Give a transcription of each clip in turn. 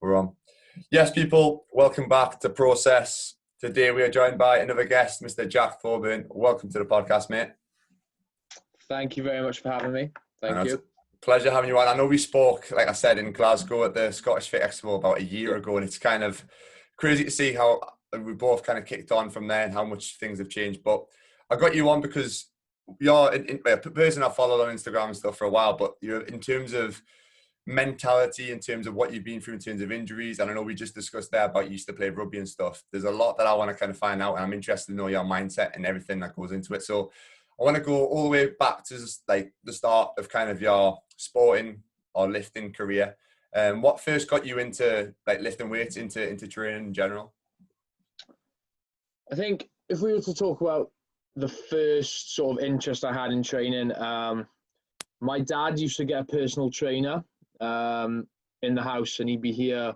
We're on. Yes, people, welcome back to Process. Today we are joined by another guest, Mr. Jack Thorburn. Welcome to the podcast, mate. Thank you very much for having me. Thank you. Pleasure having you on. I know we spoke, like I said, in Glasgow at the Scottish Fit Expo about a year ago, and it's kind of crazy to see how we both kind of kicked on from there and how much things have changed. But I got you on because you're a person I've followed on Instagram and stuff for a while, but you're in terms of mentality, in terms of what you've been through in terms of injuries, and I know we just discussed there about you used to play rugby and stuff. There's a lot that I want to kind of find out, and I'm interested to know your mindset and everything that goes into it. So I want to go all the way back to just like the start of kind of your sporting or lifting career. What first got you into like lifting weights, into training in general? I think if we were to talk about the first sort of interest I had in training, my dad used to get a personal trainer in the house, and he'd be here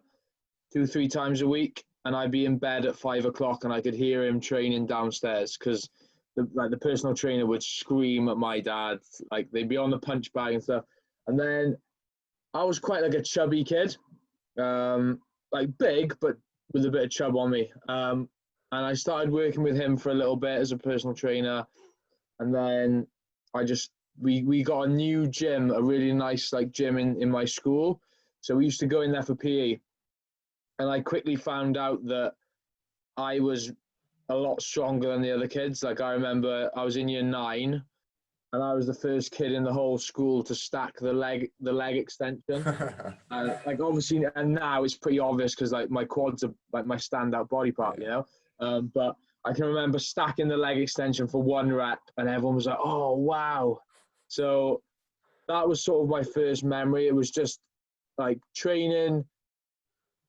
2-3 times a week, and I'd be in bed at 5 o'clock and I could hear him training downstairs because the personal trainer would scream at my dad, like they'd be on the punch bag and stuff. And then I was quite like a chubby kid, like big but with a bit of chub on me, and I started working with him for a little bit as a personal trainer, and then we got a new gym, a really nice like gym in my school. So we used to go in there for PE. And I quickly found out that I was a lot stronger than the other kids. Like I remember I was in year 9 and I was the first kid in the whole school to stack the leg extension. Like obviously, and now it's pretty obvious because like my quads are like my standout body part, you know? But I can remember stacking the leg extension for 1 rep and everyone was like, oh, wow. So that was sort of my first memory. It was just like training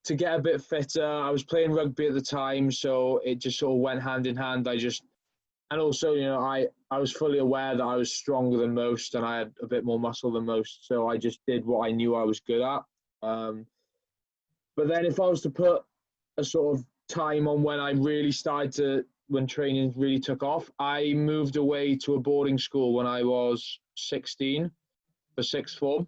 to get a bit fitter. I was playing rugby at the time, so it just sort of went hand in hand. And also, you know, I was fully aware that I was stronger than most and I had a bit more muscle than most. So I just did what I knew I was good at. But then if I was to put a sort of time on when I really when training really took off, I moved away to a boarding school when I was 16 for sixth form.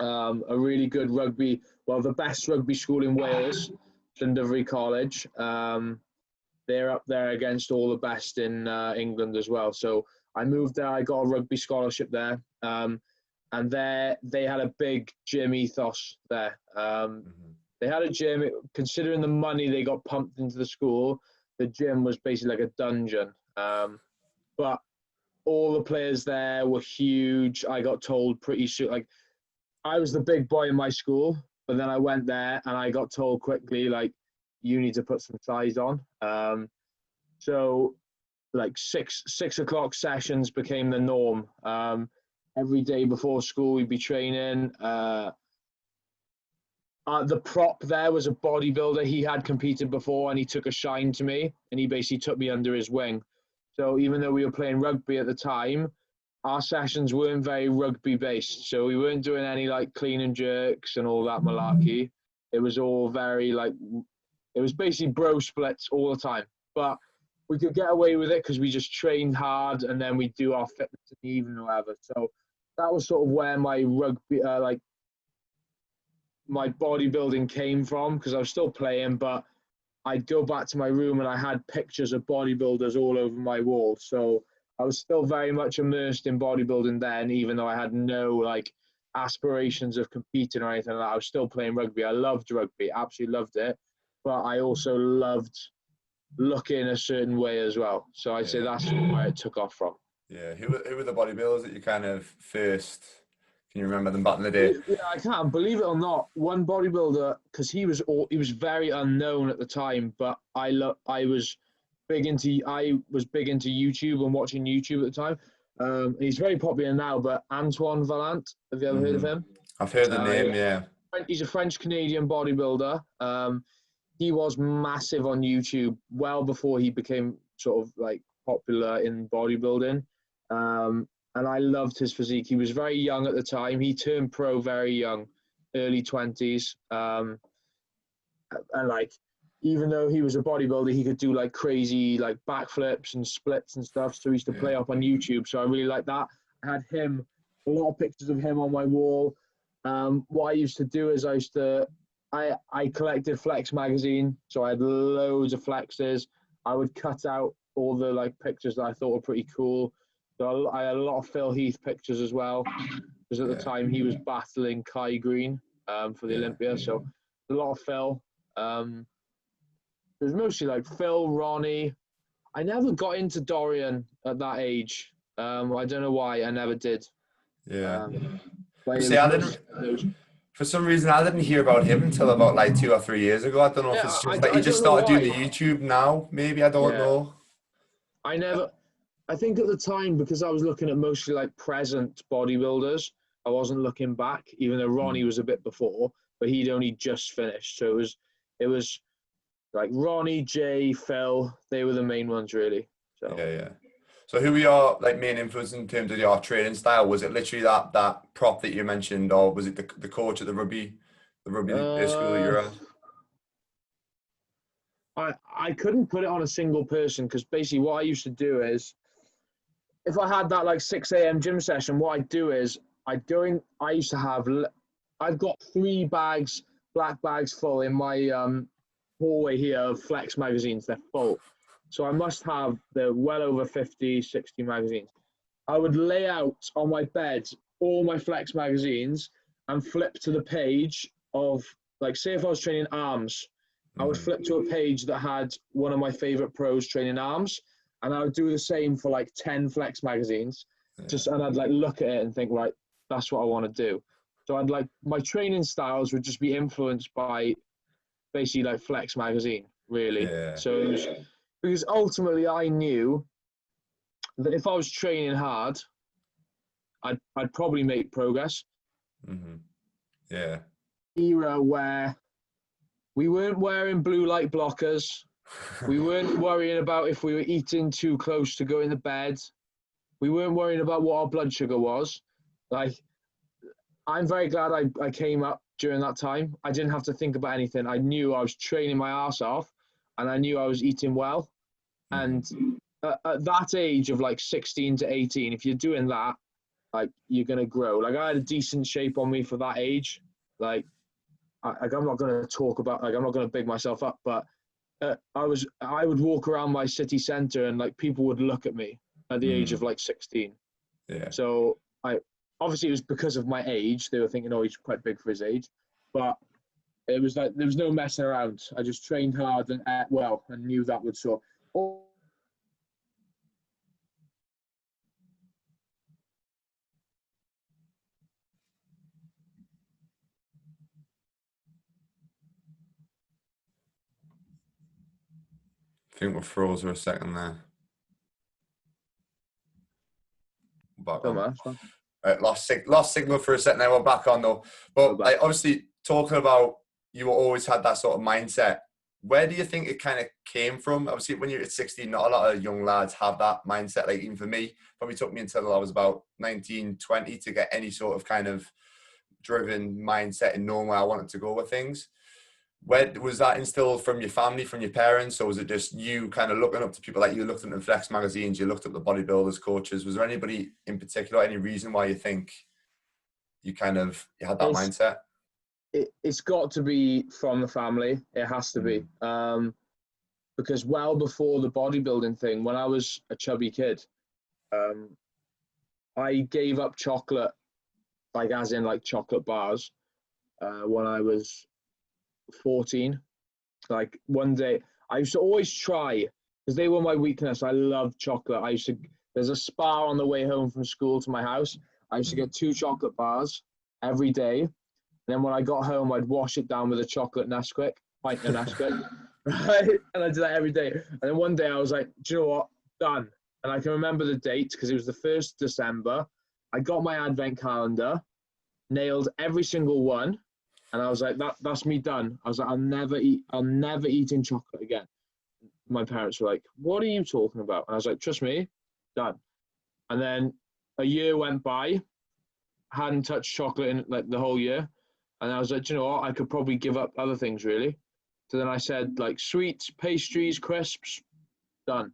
A really good rugby, the best rugby school in Wales, Llandovery College. They're up there against all the best in England as well. So I moved there, I got a rugby scholarship there. And they had a big gym ethos there. They had a gym, considering the money they got pumped into the school, the gym was basically like a dungeon. But all the players there were huge. I got told pretty soon, like, I was the big boy in my school, but then I went there and I got told quickly, like, you need to put some size on. So like 6 o'clock sessions became the norm. Every day before school, we'd be training. The prop there was a bodybuilder. He had competed before and he took a shine to me and he basically took me under his wing. So even though we were playing rugby at the time, our sessions weren't very rugby based. So we weren't doing any like clean and jerks and all that malarkey. It was all very like, it was basically bro splits all the time. But we could get away with it because we just trained hard and then we do our fitness in the evening or whatever. So that was sort of where my rugby, my bodybuilding came from, because I was still playing, but I'd go back to my room and I had pictures of bodybuilders all over my wall. So I was still very much immersed in bodybuilding then, even though I had no like aspirations of competing or anything like that. I was still playing rugby. I loved rugby, absolutely loved it. But I also loved looking a certain way as well. So I'd say that's where it took off from. Yeah. Who were the bodybuilders that you kind of first, can you remember them back in the day? Yeah, I can. Believe it or not, one bodybuilder, because he was very unknown at the time, but I was big into YouTube and watching YouTube at the time. He's very popular now, but Antoine Vaillant, have you ever heard of him? I've heard the name, yeah. He's a French-Canadian bodybuilder. He was massive on YouTube well before he became sort of like popular in bodybuilding. And I loved his physique. He was very young at the time. He turned pro very young, early 20s. And like, even though he was a bodybuilder, he could do like crazy like backflips and splits and stuff. So he used to play up on YouTube. So I really liked that. I had a lot of pictures of him on my wall. What I used to do is I used to I collected Flex magazine, so I had loads of flexes. I would cut out all the like pictures that I thought were pretty cool. So I had a lot of Phil Heath pictures as well, because at the Yeah. time he was battling Kai Green for the Yeah. Olympia. So a lot of Phil. It was mostly like Phil, Ronnie. I never got into Dorian at that age. I don't know why. I never did. Yeah. But it See, was I most didn't. those. For some reason, I didn't hear about him until about like 2 or 3 years ago. I don't know if Yeah, it's just like he I just don't know started doing why. the YouTube now. Maybe I don't Yeah, know. I never. I think at the time, because I was looking at mostly like present bodybuilders, I wasn't looking back. Even though Ronnie was a bit before, but he'd only just finished, so it was like Ronnie, Jay, Phil. They were the main ones really. So. Yeah, yeah. So who were your like main influence in terms of your training style? Was it literally that prop that you mentioned, or was it the coach at the rugby school that Uh, you're at? I couldn't put it on a single person, because basically what I used to do is, if I had that like 6 a.m. gym session, what I'd do is I'd go in. I used to have, I've got 3 bags, black bags full in my hallway here of Flex magazines. They're full. So I must have the well over 50, 60 magazines. I would lay out on my bed all my Flex magazines and flip to the page of, like, say if I was training arms, I would Hmm. flip to a page that had one of my favorite pros training arms, and I would do the same for like 10 Flex magazines. Yeah. And I'd like look at it and think, right, that's what I want to do. So I'd like, my training styles would just be influenced by basically like Flex magazine, really. Yeah. So it was, because ultimately I knew that if I was training hard, I'd probably make progress. Hmm. Yeah. Era where we weren't wearing blue light blockers. We weren't worrying about if we were eating too close to going to bed. We weren't worrying about what our blood sugar was. Like, I'm very glad I came up during that time. I didn't have to think about anything. I knew I was training my ass off, and I knew I was eating well. Hmm. And at that age of like 16 to 18, if you're doing that, like, you're going to grow. Like, I had a decent shape on me for that age. Like, I'm not going to talk about, like, I'm not going to big myself up, but I would walk around my city centre and like people would look at me at the age of Hmm. like 16. Yeah. So obviously it was because of my age. They were thinking, oh, he's quite big for his age, but it was like there was no messing around. I just trained hard and ate well, and knew that would sort. Oh, I think we're froze for a second there. Back don't on. matter. Lost signal for a second. Now we're back on though. We're But back. like obviously talking about you always had that sort of mindset. Where do you think it kind of came from? Obviously, when you're at 16, not a lot of young lads have that mindset. Like even for me, probably took me until I was about 19, 20 to get any sort of kind of driven mindset and knowing where I wanted to go with things. Where was that instilled from your family, from your parents, or was it just you kind of looking up to people like you looked at the Flex magazines, you looked up the bodybuilders, coaches? Was there anybody in particular, any reason why you think you had that It's mindset? it's got to be from the family. It has to be. Mm. Because well before the bodybuilding thing, when I was a chubby kid, um, I gave up chocolate, like as in like chocolate bars, when I was 14. Like one day, I used to always try, because they were my weakness. I loved chocolate. There's a spa on the way home from school to my house. I used to get 2 chocolate bars every day. And then when I got home, I'd wash it down with a chocolate Nesquik, pint of Nesquik. Right? And I did that every day. And then one day I was like, do you know what? Done. And I can remember the date because it was the 1st December. I got my advent calendar, nailed every single one. And I was like, that's me done. I was like, I'll never eat in chocolate again. My parents were like, what are you talking about? And I was like, trust me, done. And then a year went by, hadn't touched chocolate in like the whole year. And I was like, you know what? I could probably give up other things really. So then I said like sweets, pastries, crisps, done.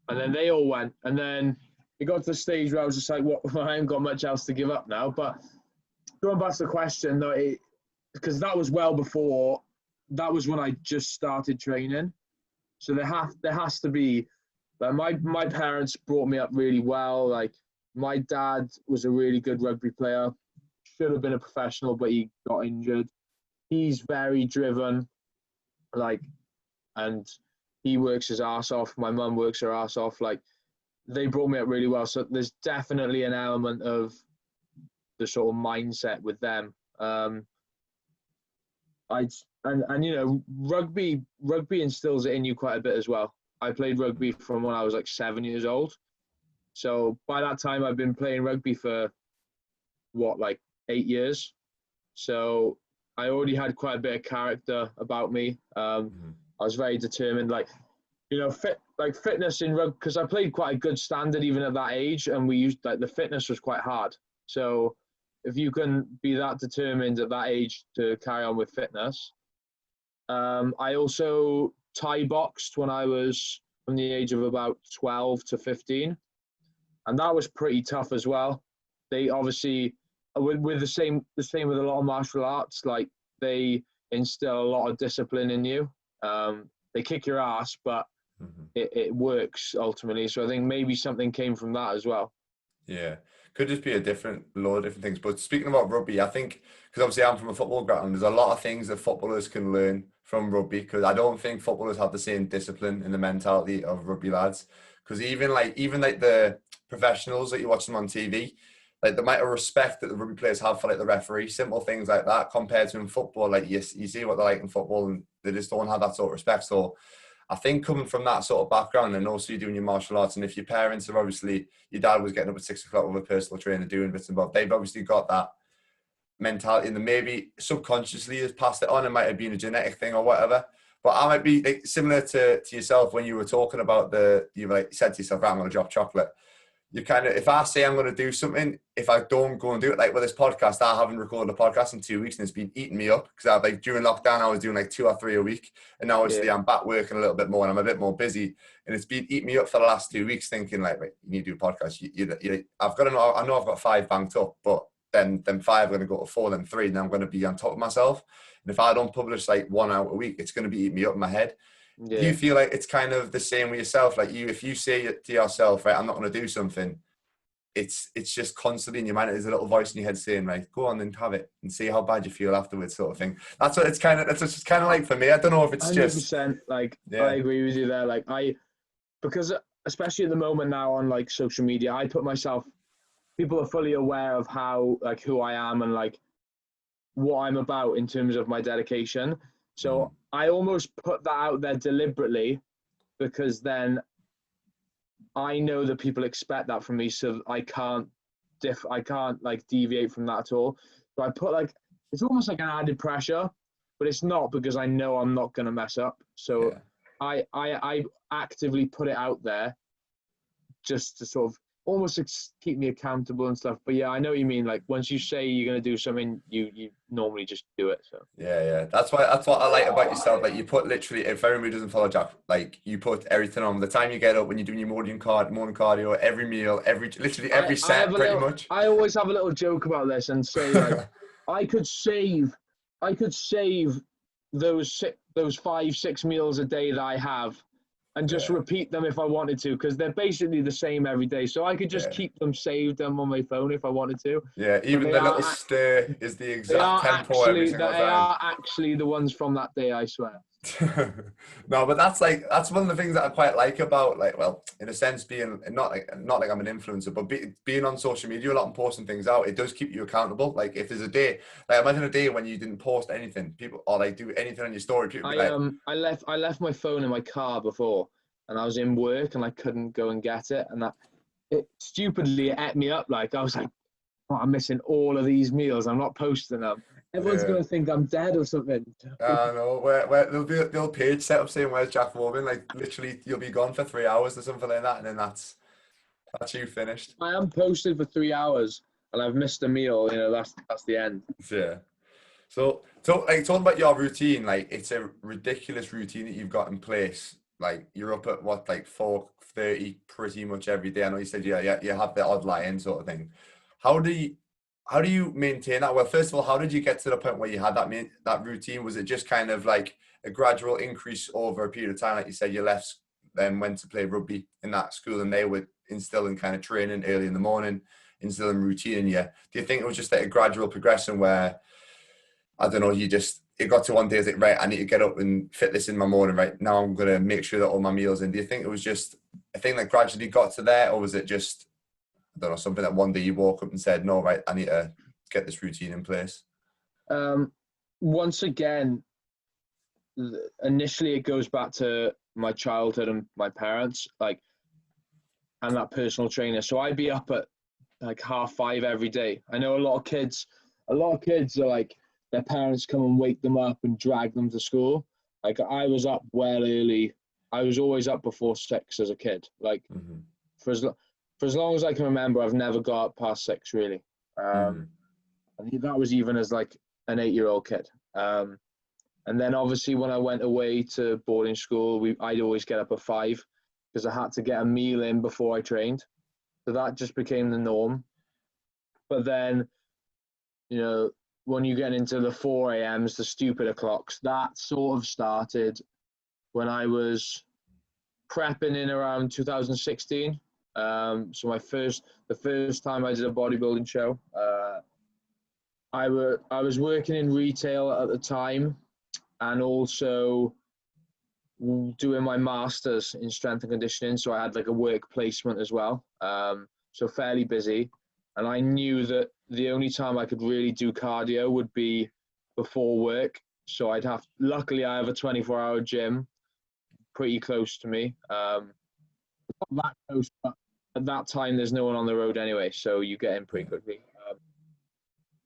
And then they all went. And then it got to the stage where I was just like, what? I ain't got much else to give up now. But going back to the question, though, because that was well before, that was when I just started training. So there has to be, like my parents brought me up really well. Like my dad was a really good rugby player, should have been a professional, but he got injured. He's very driven, like, and he works his ass off. My mum works her ass off. Like, they brought me up really well. So there's definitely an element of the sort of mindset with them. And you know, rugby instills it in you quite a bit as well. I played rugby from when I was like 7 years old. So by that time, I've been playing rugby for like 8 years. So I already had quite a bit of character about me. I was very determined, like, you know, fitness in rugby, because I played quite a good standard even at that age, and we used, like, the fitness was quite hard. So if you can be that determined at that age to carry on with fitness. I also Thai boxed when I was from the age of about 12 to 15. And that was pretty tough as well. They obviously, with the same with a lot of martial arts, like, they instill a lot of discipline in you. They kick your ass, but it works ultimately. So I think maybe something came from that as well. Yeah, could just be a load of different things. But speaking about rugby, I think, because obviously I'm from a football background, there's a lot of things that footballers can learn from rugby, because I don't think footballers have the same discipline and the mentality of rugby lads. Because even like the professionals that you watch them on TV, like the amount of respect that the rugby players have for like the referee, simple things like that, compared to in football, like you see what they're like in football, and they just don't have that sort of respect. So I think coming from that sort of background, and also you're doing your martial arts, and if your parents are obviously, your dad was getting up at 6 o'clock with a personal trainer doing bits and bobs, they've obviously got that mentality, and then maybe subconsciously has passed it on. It might have been a genetic thing or whatever. But I might be like, similar to yourself when you were talking about you like said to yourself, right, I'm going to drop chocolate. You kind of, if I say I'm going to do something, if I don't go and do it, like with this podcast, I haven't recorded a podcast in 2 weeks, and it's been eating me up, because I've, like, during lockdown I was doing like 2 or 3 a week, and now obviously I'm back working a little bit more and I'm a bit more busy, and it's been eating me up for the last 2 weeks, thinking like, right, you need to do a podcast. I've got to know, I know I've got 5 banked up, but then 5 are going to go to 4, then 3, and then I'm going to be on top of myself. And if I don't publish like 1 out a week, it's going to be eating me up in my head. Yeah. Do you feel like it's kind of the same with yourself? Like, if you say to yourself, right, I'm not going to do something, it's just constantly in your mind. There's a little voice in your head saying, right, go on and have it and see how bad you feel afterwards, sort of thing. That's what it's kind of, that's just kind of like for me. I don't know if it's 100%. Like, yeah. I agree with you there. Like, because especially at the moment now on like social media, I put myself, people are fully aware of how, like, who I am and like what I'm about in terms of my dedication. So I almost put that out there deliberately, because then I know that people expect that from me, so I can't like deviate from that at all. So I put, like, it's almost like an added pressure, but it's not, because I know I'm not going to mess up. So I actively put it out there just to sort of almost keep me accountable and stuff. But yeah, I know what you mean. Like, once you say you're going to do something, you normally just do it. So yeah, that's what I like about yourself. Like, you put literally, if everybody doesn't follow Jack, like, you put everything on. The time you get up, when you're doing your morning cardio, every meal, literally every set, pretty much. I always have a little joke about this and say, like, I could save those 5-6 meals a day that I have, and just repeat them if I wanted to, because they're basically the same every day. So I could just keep them saved on my phone if I wanted to. Yeah, even the little stir is the exact tempo every single time. They are actually the ones from that day, I swear. No, but that's one of the things that I quite like about, like, well, in a sense, being not like I'm an influencer, but being on social media a lot and posting things out, it does keep you accountable. Like, if there's a day, like, imagine a day when you didn't post anything, people, or like do anything on your story, people I left my phone in my car before, and I was in work and I couldn't go and get it, and it stupidly ate me up. Like, I was like, oh, I'm missing all of these meals, I'm not posting them. Everyone's going to think I'm dead or something. I know. Where there'll be the old page set up saying, where's Jack Thorburn? Like, literally, you'll be gone for 3 hours or something like that, and then that's you finished. I am posted for 3 hours and I've missed a meal. You know, that's the end. Yeah. So like, talking about your routine, like, it's a ridiculous routine that you've got in place. Like, you're up at what, like 4:30 pretty much every day. I know you said you have the odd lie in sort of thing. how do you maintain that? Well, first of all, how did you get to the point where you had that routine? Was it just kind of like a gradual increase over a period of time? Like you said, you left, then went to play rugby in that school, and they were instilling kind of training early in the morning, instilling routine in you. Do you think it was just like a gradual progression where, I don't know, it got to one day, it's like, right, I need to get up and fit this in my morning, right? Now I'm going to make sure that all my meals in. Do you think it was just a thing that gradually got to there, or was it just, I don't know, something that one day you woke up and said, no, right, I need to get this routine in place? Once again, initially it goes back to my childhood and my parents, like, and that personal trainer. So I'd be up at like 5:30 every day. I know a lot of kids are like, their parents come and wake them up and drag them to school. Like, I was up well early. I was always up before 6 as a kid. Like, for as long as I can remember, I've never got up past 6 really. I think that was even as like an 8-year-old kid. And then obviously when I went away to boarding school, I'd always get up at 5 because I had to get a meal in before I trained. So that just became the norm. But then, you know, when you get into the 4 a.m.s, the stupid o'clocks, that sort of started when I was prepping in around 2016. So the first time I did a bodybuilding show, I was working in retail at the time, and also doing my master's in strength and conditioning. So I had like a work placement as well. So fairly busy. And I knew that the only time I could really do cardio would be before work. So luckily I have a 24-hour gym pretty close to me. Not that close, but at that time there's no one on the road anyway. So you get in pretty quickly.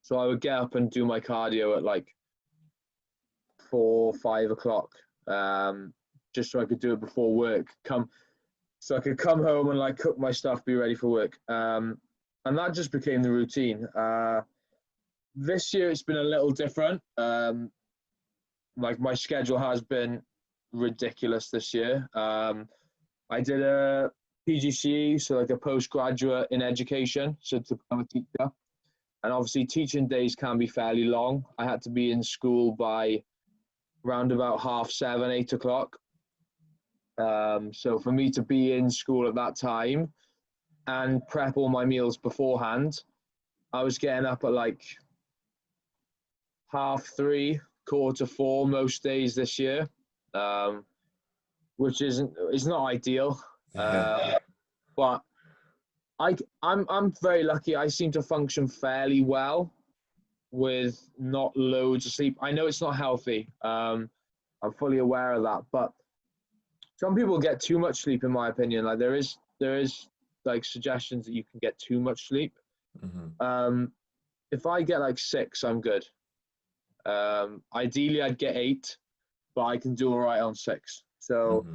So I would get up and do my cardio at like 4, 5 o'clock, just so I could do it before work. So I could come home and like cook my stuff, be ready for work. And that just became the routine. This year it's been a little different. Like, my schedule has been ridiculous this year. I did a PGCE, so like a postgraduate in education, so to become a teacher. And obviously teaching days can be fairly long. I had to be in school by around about 7:30, 8 o'clock. So for me to be in school at that time and prep all my meals beforehand, I was getting up at like 3:30, 3:45 most days this year, which is not ideal. But I'm very lucky. I seem to function fairly well with not loads of sleep. I know it's not healthy. I'm fully aware of that, but some people get too much sleep, in my opinion. Like, there is like suggestions that you can get too much sleep. If I get like 6, I'm good. Ideally I'd get 8, but I can do all right on 6. So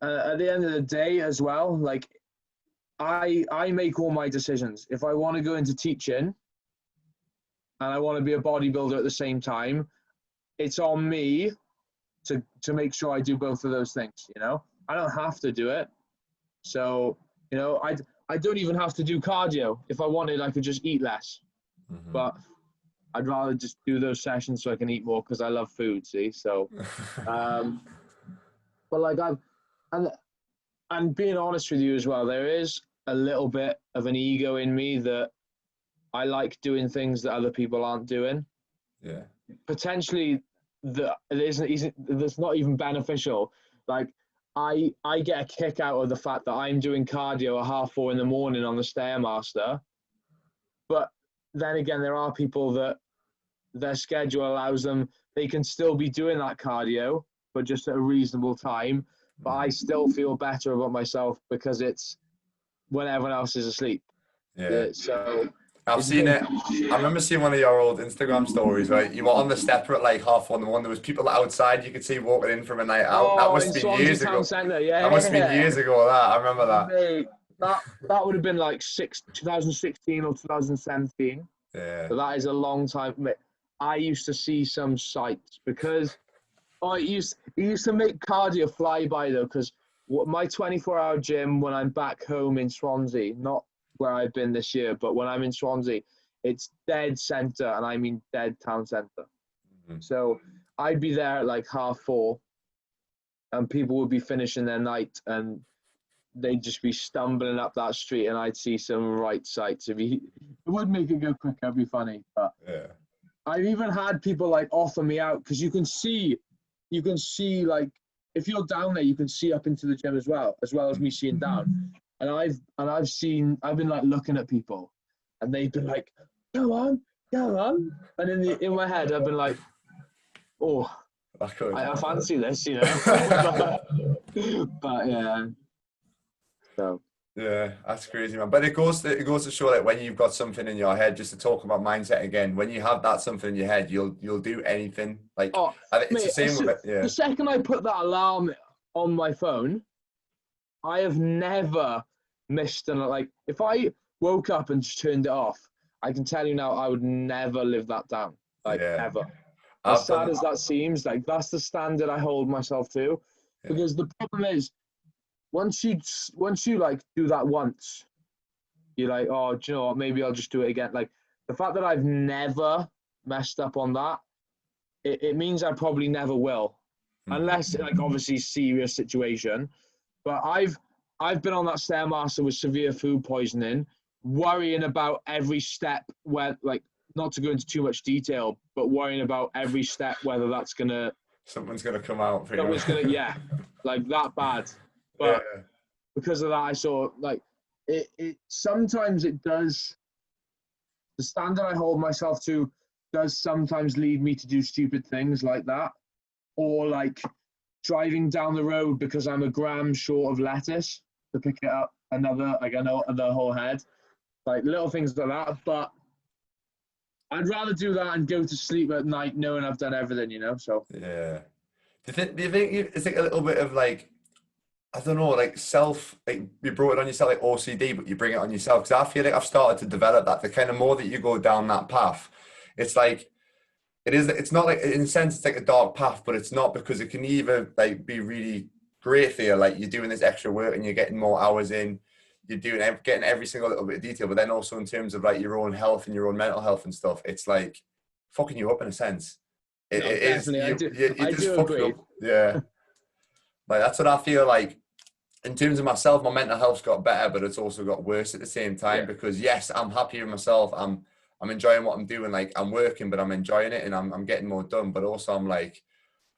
at the end of the day as well, like, I make all my decisions. If I want to go into teaching and I want to be a bodybuilder at the same time, it's on me to make sure I do both of those things, you know? I don't have to do it. So, you know, I don't even have to do cardio. If I wanted, I could just eat less. But I'd rather just do those sessions so I can eat more because I love food, see? So, but like, and being honest with you as well, there is a little bit of an ego in me that I like doing things that other people aren't doing. Yeah. Potentially that's not even beneficial. Like, I get a kick out of the fact that I'm doing cardio at 4:30 in the morning on the Stairmaster. But then again, there are people that their schedule allows them, they can still be doing that cardio, but just at a reasonable time. But I still feel better about myself because it's when everyone else is asleep. Yeah. So I've seen it. I remember seeing one of your old Instagram stories, right? You were on the stepper at like 1:30 in the morning. There was people outside you could see walking in from a night out. That must in have been Swansea years Town ago. Centre, yeah. That must have been years ago, that. I remember that. Mate, that would have been like 2016 or 2017. Yeah. So that is a long time. Mate, I used to see some sights because it used to make cardio fly by though, because my 24-hour gym when I'm back home in Swansea, not where I've been this year, but when I'm in Swansea, it's dead center, and I mean dead town center. Mhm. So I'd be there at like 4:30, and people would be finishing their night, and they'd just be stumbling up that street, and I'd see some right sights. It would make it go quicker, it'd be funny. But Yeah. I've even had people like offer me out, because you can see like, if you're down there, you can see up into the gym as well as me seeing down. And I've been like looking at people, and they've been like, "Go on," and in my head, I've been like, "Oh, I could. I fancy this," you know. But yeah, so Yeah, that's crazy, man. But it goes to show that when you've got something in your head, just to talk about mindset again, when you have that something in your head, you'll do anything. Like, oh, it's the mate, same with it. Yeah. the second I put that alarm on my phone, I have never missed an, like, if I woke up and just turned it off, I can tell you now, I would never live that down, like, Yeah. ever. I've As sad done. as that seems, like, that's the standard I hold myself to. Yeah. Because the problem is, once you like do that once, you're like, oh, do you know what? Maybe I'll just do it again. Like, the fact that I've never messed up on that, it means I probably never will, unless, like, obviously serious situation. But I've been on that stairmaster with severe food poisoning, worrying about every step, where, like, not to go into too much detail, but worrying about every step, whether that's gonna Something's gonna come out for someone's gonna, you. yeah, like that bad. Yeah. But because of that, I saw, like, it sometimes it does, the standard I hold myself to does sometimes lead me to do stupid things like that, or like driving down the road because I'm a gram short of lettuce to pick it up another, like, I know the whole head, like little things like that. But I'd rather do that and go to sleep at night knowing I've done everything, you know. So Yeah. Do you think it's like a little bit of like, I don't know, like like you brought it on yourself, like OCD, but you bring it on yourself? Because I feel like I've started to develop that. The kind of more that you go down that path, it's like it's not like, in a sense, it's like a dark path, but it's not, because it can either like be really great for you, like you're doing this extra work and you're getting more hours in, you're getting every single little bit of detail, but then also in terms of like your own health and your own mental health and stuff, it's like fucking you up in a sense. no, It is definitely, you I just do fucking agree. up. Yeah, like that's what I feel like. In terms of myself, my mental health's got better, but it's also got worse at the same time, Yeah, because yes, I'm happy with myself. I'm enjoying what I'm doing. Like, I'm working, but I'm enjoying it, and I'm getting more done. But also I'm like,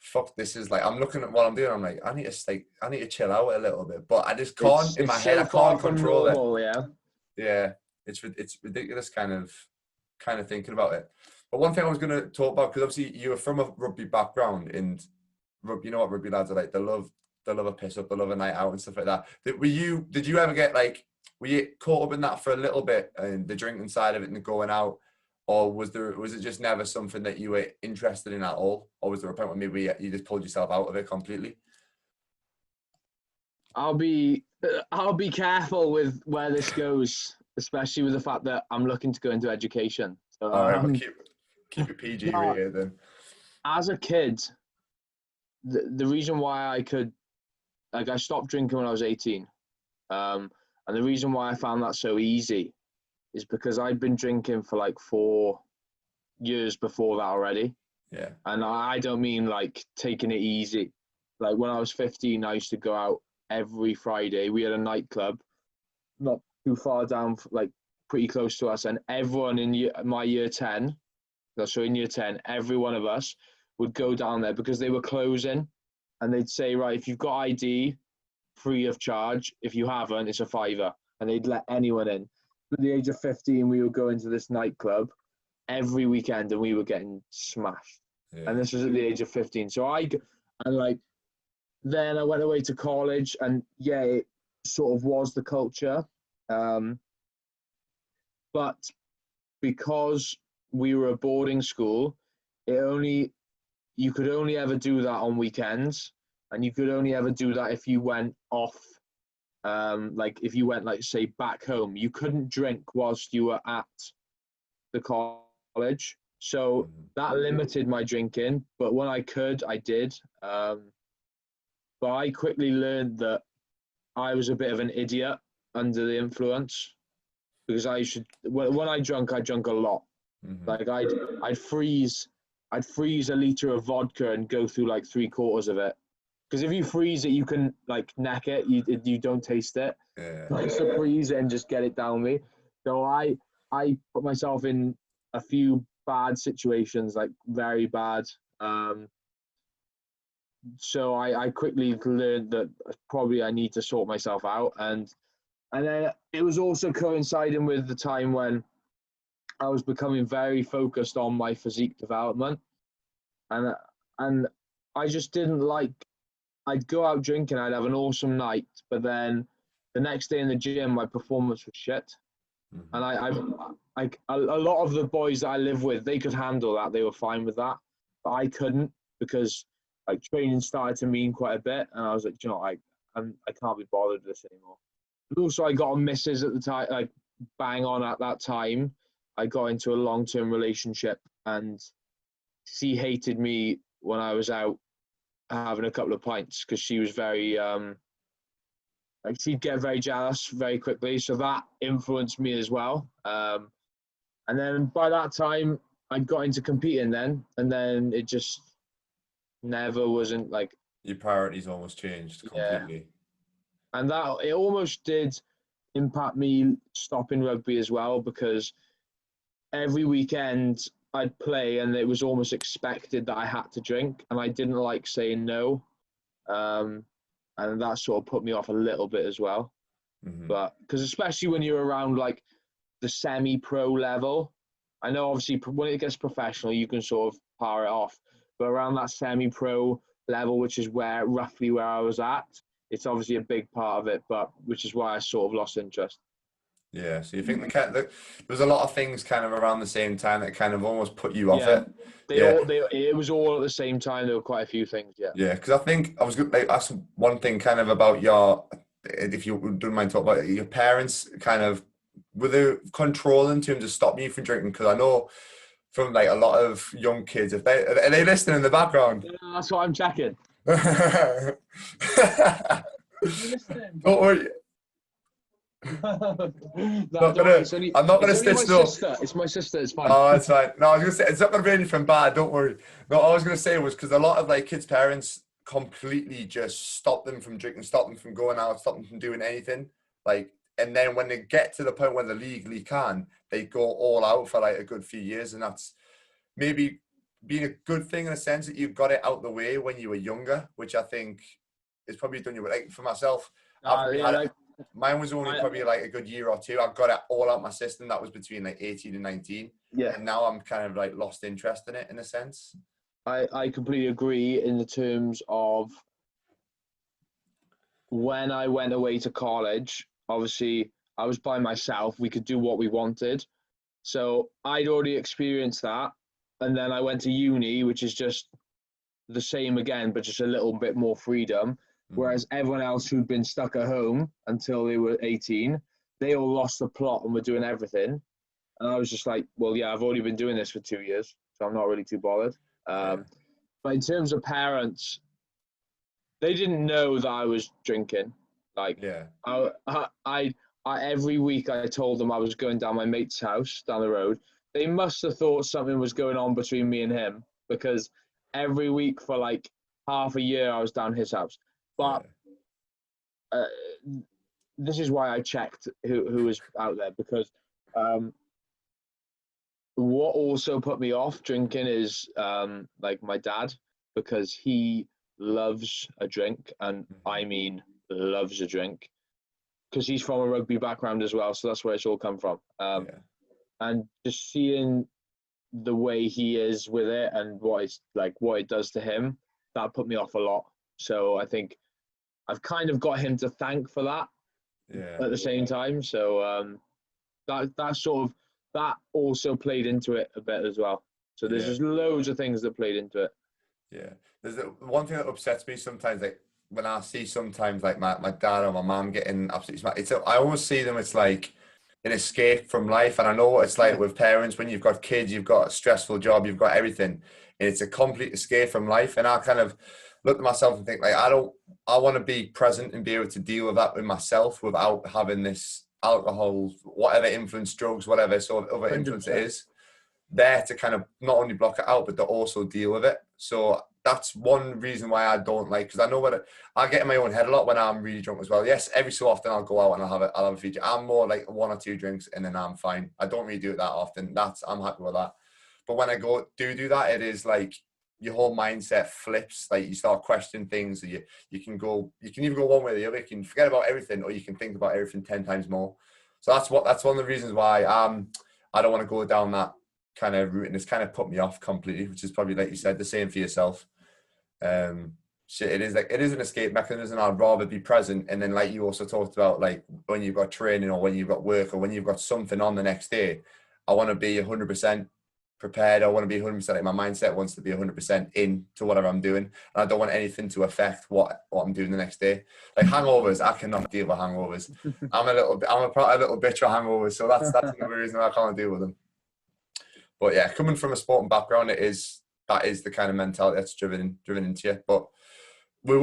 fuck, this is like, I'm looking at what I'm doing. I'm like, I need to chill out a little bit, but I just can't. In it's my head, so I far can't from control it. normal. Yeah, Yeah, it's ridiculous, kind of thinking about it. But one thing I was going to talk about, because obviously you were from a rugby background, and you know what rugby lads are like. They love a piss up, they love a night out and stuff like that. Did you ever get like, were you caught up in that for a little bit, and the drinking side of it and the going out, or was it just never something that you were interested in at all, or was there a point where maybe you just pulled yourself out of it completely? I'll be careful with where this goes, especially with the fact that I'm looking to go into education. So All right, but keep it PG no, rated then. as a kid, the reason why I could, like, I stopped drinking when I was 18, and the reason why I found that so easy is because I'd been drinking for like 4 years before that already. Yeah, And I don't mean like taking it easy. Like, when I was 15, I used to go out every Friday. We had a nightclub not too far down, like pretty close to us, and everyone in my year 10, so in year 10, every one of us would go down there because they were closing, and they'd say, right, if you've got ID, free of charge. If you haven't, it's a fiver, and they'd let anyone in. At the age of 15, we would go into this nightclub every weekend, and we were getting smashed. yeah, And this was at the age of 15. So like, then I went away to college, and yeah, it sort of was the culture. But because we were a boarding school, you could only ever do that on weekends, and you could only ever do that if you went off. Like, if you went, like, say, back home, you couldn't drink whilst you were at the college. So that limited my drinking. But when I could, I did. But I quickly learned that I was a bit of an idiot under the influence. because when I drank a lot. Mm-hmm. Like I'd freeze a liter of vodka and go through like 3/4 of it. Because if you freeze it, you can like neck it. You don't taste it. Yeah. I used to freeze it and just get it down me. So I put myself in a few bad situations, like very bad. So I quickly learned that probably I need to sort myself out, and then it was also coinciding with the time when I was becoming very focused on my physique development, and I just didn't like. I'd go out drinking, I'd have an awesome night, but then the next day in the gym, my performance was shit. Mm-hmm. And a lot of the boys that I live with, they could handle that. They were fine with that, but I couldn't, because like training started to mean quite a bit, and I was like, you know, I can't be bothered with this anymore. But also, I got a missus at the time, like bang on at that time. I got into a long-term relationship, and she hated me when I was out having a couple of pints, because she was very like, she'd get very jealous very quickly, so that influenced me as well. And then by that time I got into competing then, and then it just never wasn't like, Your priorities almost changed completely. and that it almost did impact me stopping rugby as well, because every weekend I'd play and it was almost expected that I had to drink, and I didn't like saying no. And that sort of put me off a little bit as well. Mm-hmm. But because especially when you're around like the semi-pro level, I know obviously when it gets professional, you can sort of power it off. But around that semi-pro level, which is roughly where I was at, it's obviously a big part of it, but which is why I sort of lost interest. Yeah, so you think there was a lot of things kind of around the same time that kind of almost put you off it. It was all at the same time. There were quite a few things, yeah. Yeah, because I think I was going to ask one thing kind of about if you don't mind talking about your parents, kind of, were they controlling in terms of stopping you from drinking? Because I know from like a lot of young kids, are they listening in the background? Yeah, that's what I'm checking. Don't Listening. worry. I'm not gonna stitch though. It's my sister. It's fine. Oh, it's fine. No, I was gonna say it's not gonna be anything bad. Don't worry. No, all I was gonna say was because a lot of like kids' parents completely just stop them from drinking, stop them from going out, stop them from doing anything. Like, and then when they get to the point where they legally can, they go all out for like a good few years, and that's maybe being a good thing in a sense that you've got it out the way when you were younger, which I think is probably done you. Like for myself, mine was only probably like a good year or two. I got it all out my system. That was between like 18 and 19. Yeah. And now I'm kind of like lost interest in it in a sense. I completely agree in the terms of when I went away to college, obviously I was by myself. We could do what we wanted. So I'd already experienced that. And then I went to uni, which is just the same again, but just a little bit more freedom. Whereas everyone else who'd been stuck at home until they were 18, they all lost the plot and were doing everything. And I was just like, well, yeah, I've already been doing this for 2 years, so I'm not really too bothered. But in terms of parents, they didn't know that I was drinking. Like, I every week I told them I was going down my mate's house down the road. They must have thought something was going on between me and him, because every week for like half a year I was down his house. But this is why I checked who was out there, because what also put me off drinking is like my dad, because he loves a drink, and I mean loves a drink, because he's from a rugby background as well, so that's where it's all come from. And just seeing the way he is with it and what it does to him, that put me off a lot. So I think I've kind of got him to thank for that at the same time. So that also played into it a bit as well. So there's just loads of things that played into it. Yeah. There's one thing that upsets me sometimes, like when I see sometimes like my dad or my mom getting absolutely smart. I almost see them, it's like an escape from life. And I know what it's like with parents when you've got kids, you've got a stressful job, you've got everything, and it's a complete escape from life. And I kind of look at myself and think like, I want to be present and be able to deal with that with myself without having this alcohol, whatever influence, drugs, whatever sort of other influence it 100%. is, there to kind of not only block it out, but to also deal with it. So that's one reason why I don't like, because I know what I get in my own head a lot when I'm really drunk as well. Yes, every so often I'll go out and I'll have a feature. I'm more like 1 or 2 drinks and then I'm fine. I don't really do it that often. I'm happy with that. But when I do that, it is like your whole mindset flips. Like you start questioning things. You can either go one way or the other. You can forget about everything, or you can think about everything 10 times more. So that's one of the reasons why I don't want to go down that kind of route, and it's kind of put me off completely, which is probably, like you said, the same for yourself. It is an escape mechanism. I'd rather be present, and then like you also talked about, like when you've got training or when you've got work or when you've got something on the next day, I want to be 100% prepared. I want to be 100%, like my mindset wants to be 100% into whatever I'm doing, and I don't want anything to affect what I'm doing the next day. Like hangovers, I cannot deal with hangovers. I'm a little bitch for hangovers, so that's another reason I can't deal with them. But yeah, coming from a sporting background, that is the kind of mentality that's driven into you. But we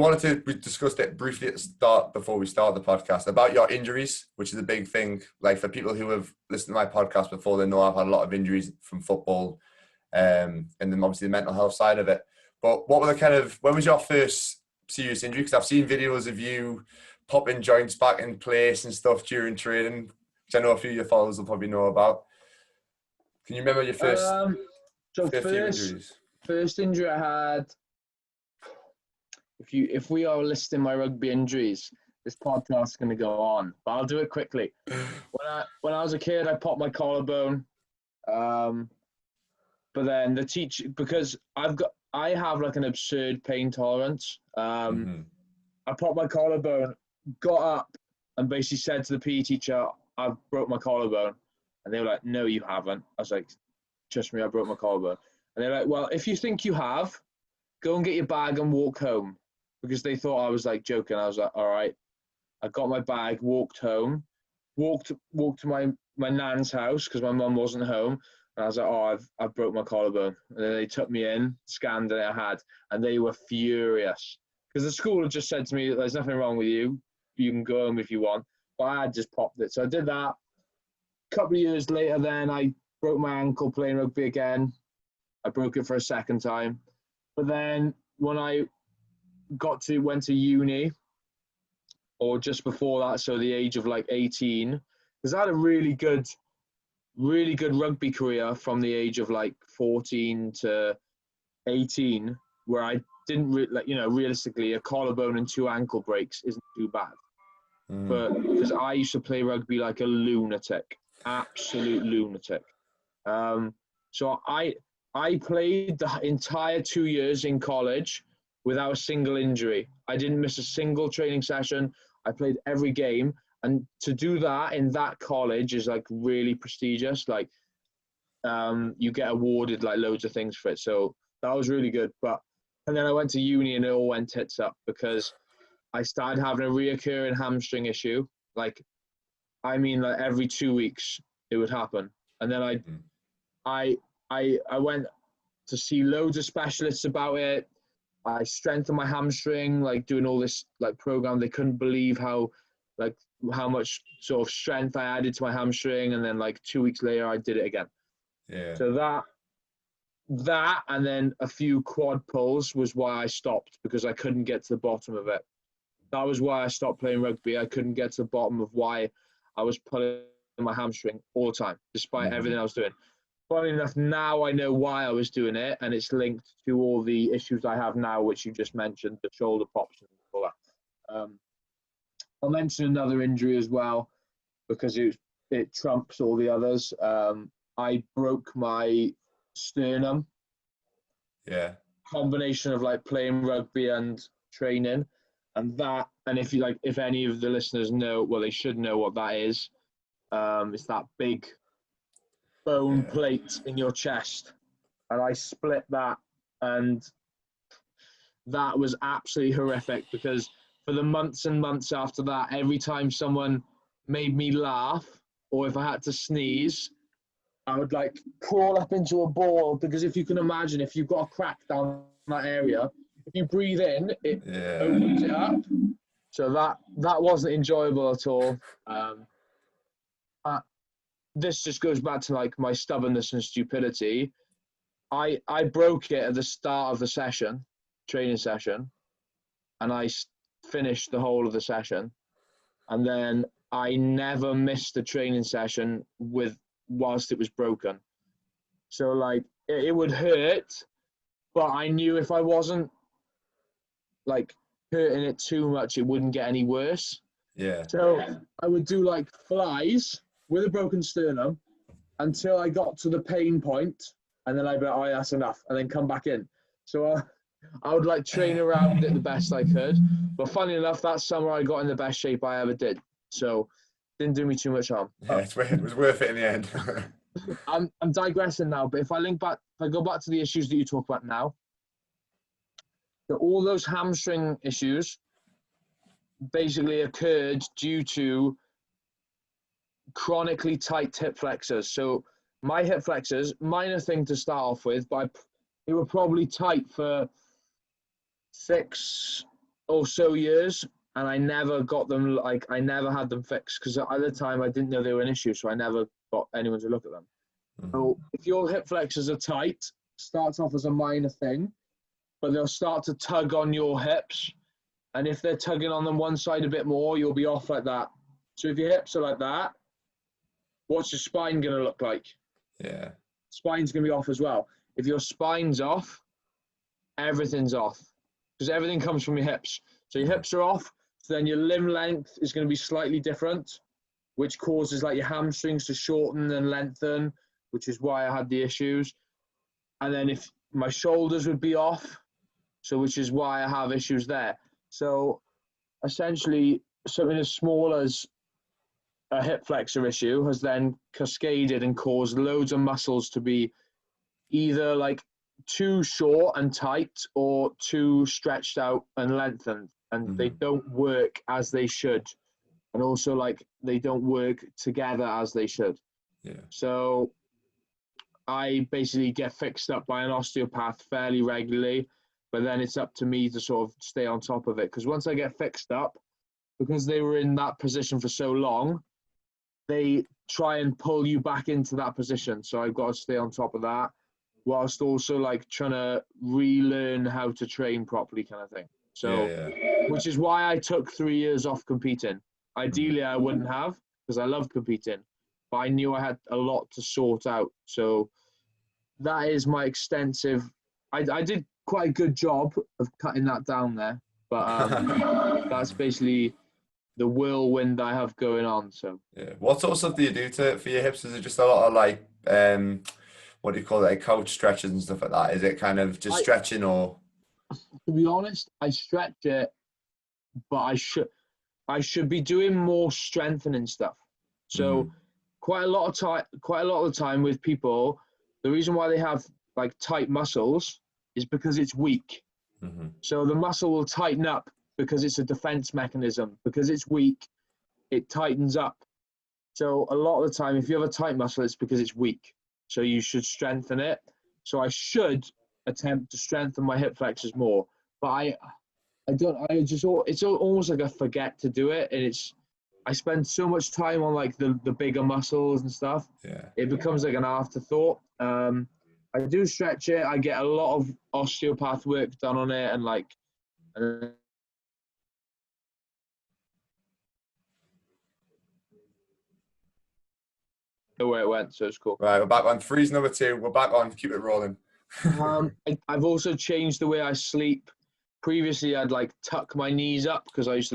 discussed it briefly at the start before we started the podcast about your injuries, which is a big thing. Like for people who have listened to my podcast before, they know I've had a lot of injuries from football, and then obviously the mental health side of it. But when was your first serious injury? Because I've seen videos of you popping joints back in place and stuff during training, which I know a few of your followers will probably know about. Can you remember your first few injuries? First injury I had, if we are listing my rugby injuries, this podcast is going to go on, but I'll do it quickly. When I was a kid, I popped my collarbone, but then the teacher, because I have like an absurd pain tolerance. I popped my collarbone, got up, and basically said to the PE teacher, "I've broke my collarbone." And they were like, "No, you haven't." I was like, "Trust me, I broke my collarbone." And they're like, "Well, if you think you have, go and get your bag and walk home." Because they thought I was like joking. I was like, "All right." I got my bag, walked home, walked to my nan's house because my mum wasn't home. And I was like, "Oh, I've broke my collarbone." And then they took me in, scanned it, I had, and they were furious. Because the school had just said to me, "There's nothing wrong with you. You can go home if you want." But I had just popped it. So I did that. Couple of years later, then I broke my ankle playing rugby again. I broke it for a second time. But then when I went to uni, or just before that, so the age of like 18, because I had a really good rugby career from the age of like 14 to 18, where I didn't realistically, a collarbone and 2 ankle breaks isn't too bad. But because I used to play rugby like a lunatic. Absolute lunatic. So I played the entire 2 years in college without a single injury. I didn't miss a single training session. I played every game. And to do that in that college is like really prestigious. Like you get awarded like loads of things for it. So that was really good. And then I went to uni and it all went tits up because I started having a reoccurring hamstring issue. Like every 2 weeks it would happen. And then I went to see loads of specialists about it. I strengthened my hamstring, like doing all this like program. They couldn't believe how much sort of strength I added to my hamstring. And then like 2 weeks later, I did it again. Yeah. So that and then a few quad pulls was why I stopped, because I couldn't get to the bottom of it. That was why I stopped playing rugby. I couldn't get to the bottom of why I was pulling my hamstring all the time, despite everything I was doing. Funny enough, now I know why I was doing it, and it's linked to all the issues I have now, which you just mentioned, the shoulder pops and all that. I'll mention another injury as well, because it trumps all the others. I broke my sternum. Yeah. Combination of like playing rugby and training. And if any of the listeners know, well, they should know what that is. It's that big bone plate in your chest. And I split that, and that was absolutely horrific, because for the months and months after that, every time someone made me laugh, or if I had to sneeze, I would like crawl up into a ball, because if you can imagine, if you've got a crack down that area, if you breathe in, it opens it up. So that wasn't enjoyable at all. this just goes back to like my stubbornness and stupidity. I broke it at the start of the training session, and I finished the whole of the session, and then I never missed the training session whilst it was broken. So like it would hurt, but I knew if I wasn't like hurting it too much, it wouldn't get any worse. Yeah. So I would do like flies with a broken sternum until I got to the pain point, and then I'd be like, oh, yeah, that's enough, and then come back in. So I would like train around it the best I could. But funny enough, that summer I got in the best shape I ever did. So didn't do me too much harm. Yeah, it was worth it in the end. I'm digressing now, but if I go back to the issues that you talk about now, so all those hamstring issues basically occurred due to chronically tight hip flexors. So my hip flexors, minor thing to start off with, but they were probably tight for 6 or so years, and I never got them, like I never had them fixed because at the time I didn't know they were an issue, so I never got anyone to look at them. Mm-hmm. So if your hip flexors are tight, starts off as a minor thing, but they'll start to tug on your hips, and if they're tugging on them one side a bit more, you'll be off like that. So if your hips are like that, what's your spine going to look like? Yeah. Spine's going to be off as well. If your spine's off, everything's off because everything comes from your hips. So your hips are off, so then your limb length is going to be slightly different, which causes like your hamstrings to shorten and lengthen, which is why I had the issues. And then if my shoulders would be off, so which is why I have issues there. So essentially something as small as a hip flexor issue has then cascaded and caused loads of muscles to be either like too short and tight or too stretched out and lengthened, and they don't work as they should, and also like they don't work together as they should. Yeah. So I basically get fixed up by an osteopath fairly regularly, but then it's up to me to sort of stay on top of it, because once I get fixed up, because they were in that position for so long, they try and pull you back into that position. So I've got to stay on top of that, whilst also like trying to relearn how to train properly, kind of thing. So, which is why I took 3 years off competing. Ideally, I wouldn't have, because I love competing, but I knew I had a lot to sort out. So that is my extensive. I did quite a good job of cutting that down there, but that's basically the whirlwind I have going on. So yeah, what sort of stuff do you do for your hips? Is it just a lot of like what do you call it, like couch stretches and stuff like that? Is it kind of just stretching, or? To be honest, I stretch it, but I should be doing more strengthening stuff. So quite a lot of the time with people, the reason why they have like tight muscles is because it's weak. So the muscle will tighten up because it's a defense mechanism. Because it's weak, it tightens up. So a lot of the time, if you have a tight muscle, it's because it's weak. So you should strengthen it. So I should attempt to strengthen my hip flexors more. But it's almost like I forget to do it. And I spend so much time on like the bigger muscles and stuff. Yeah. It becomes like an afterthought. I do stretch it. I get a lot of osteopath work done on it, and like, where it went, so it's cool. Right, we're back on. Three's number 2. We're back on. Keep it rolling. I've also changed the way I sleep. Previously, I'd like tuck my knees up because I used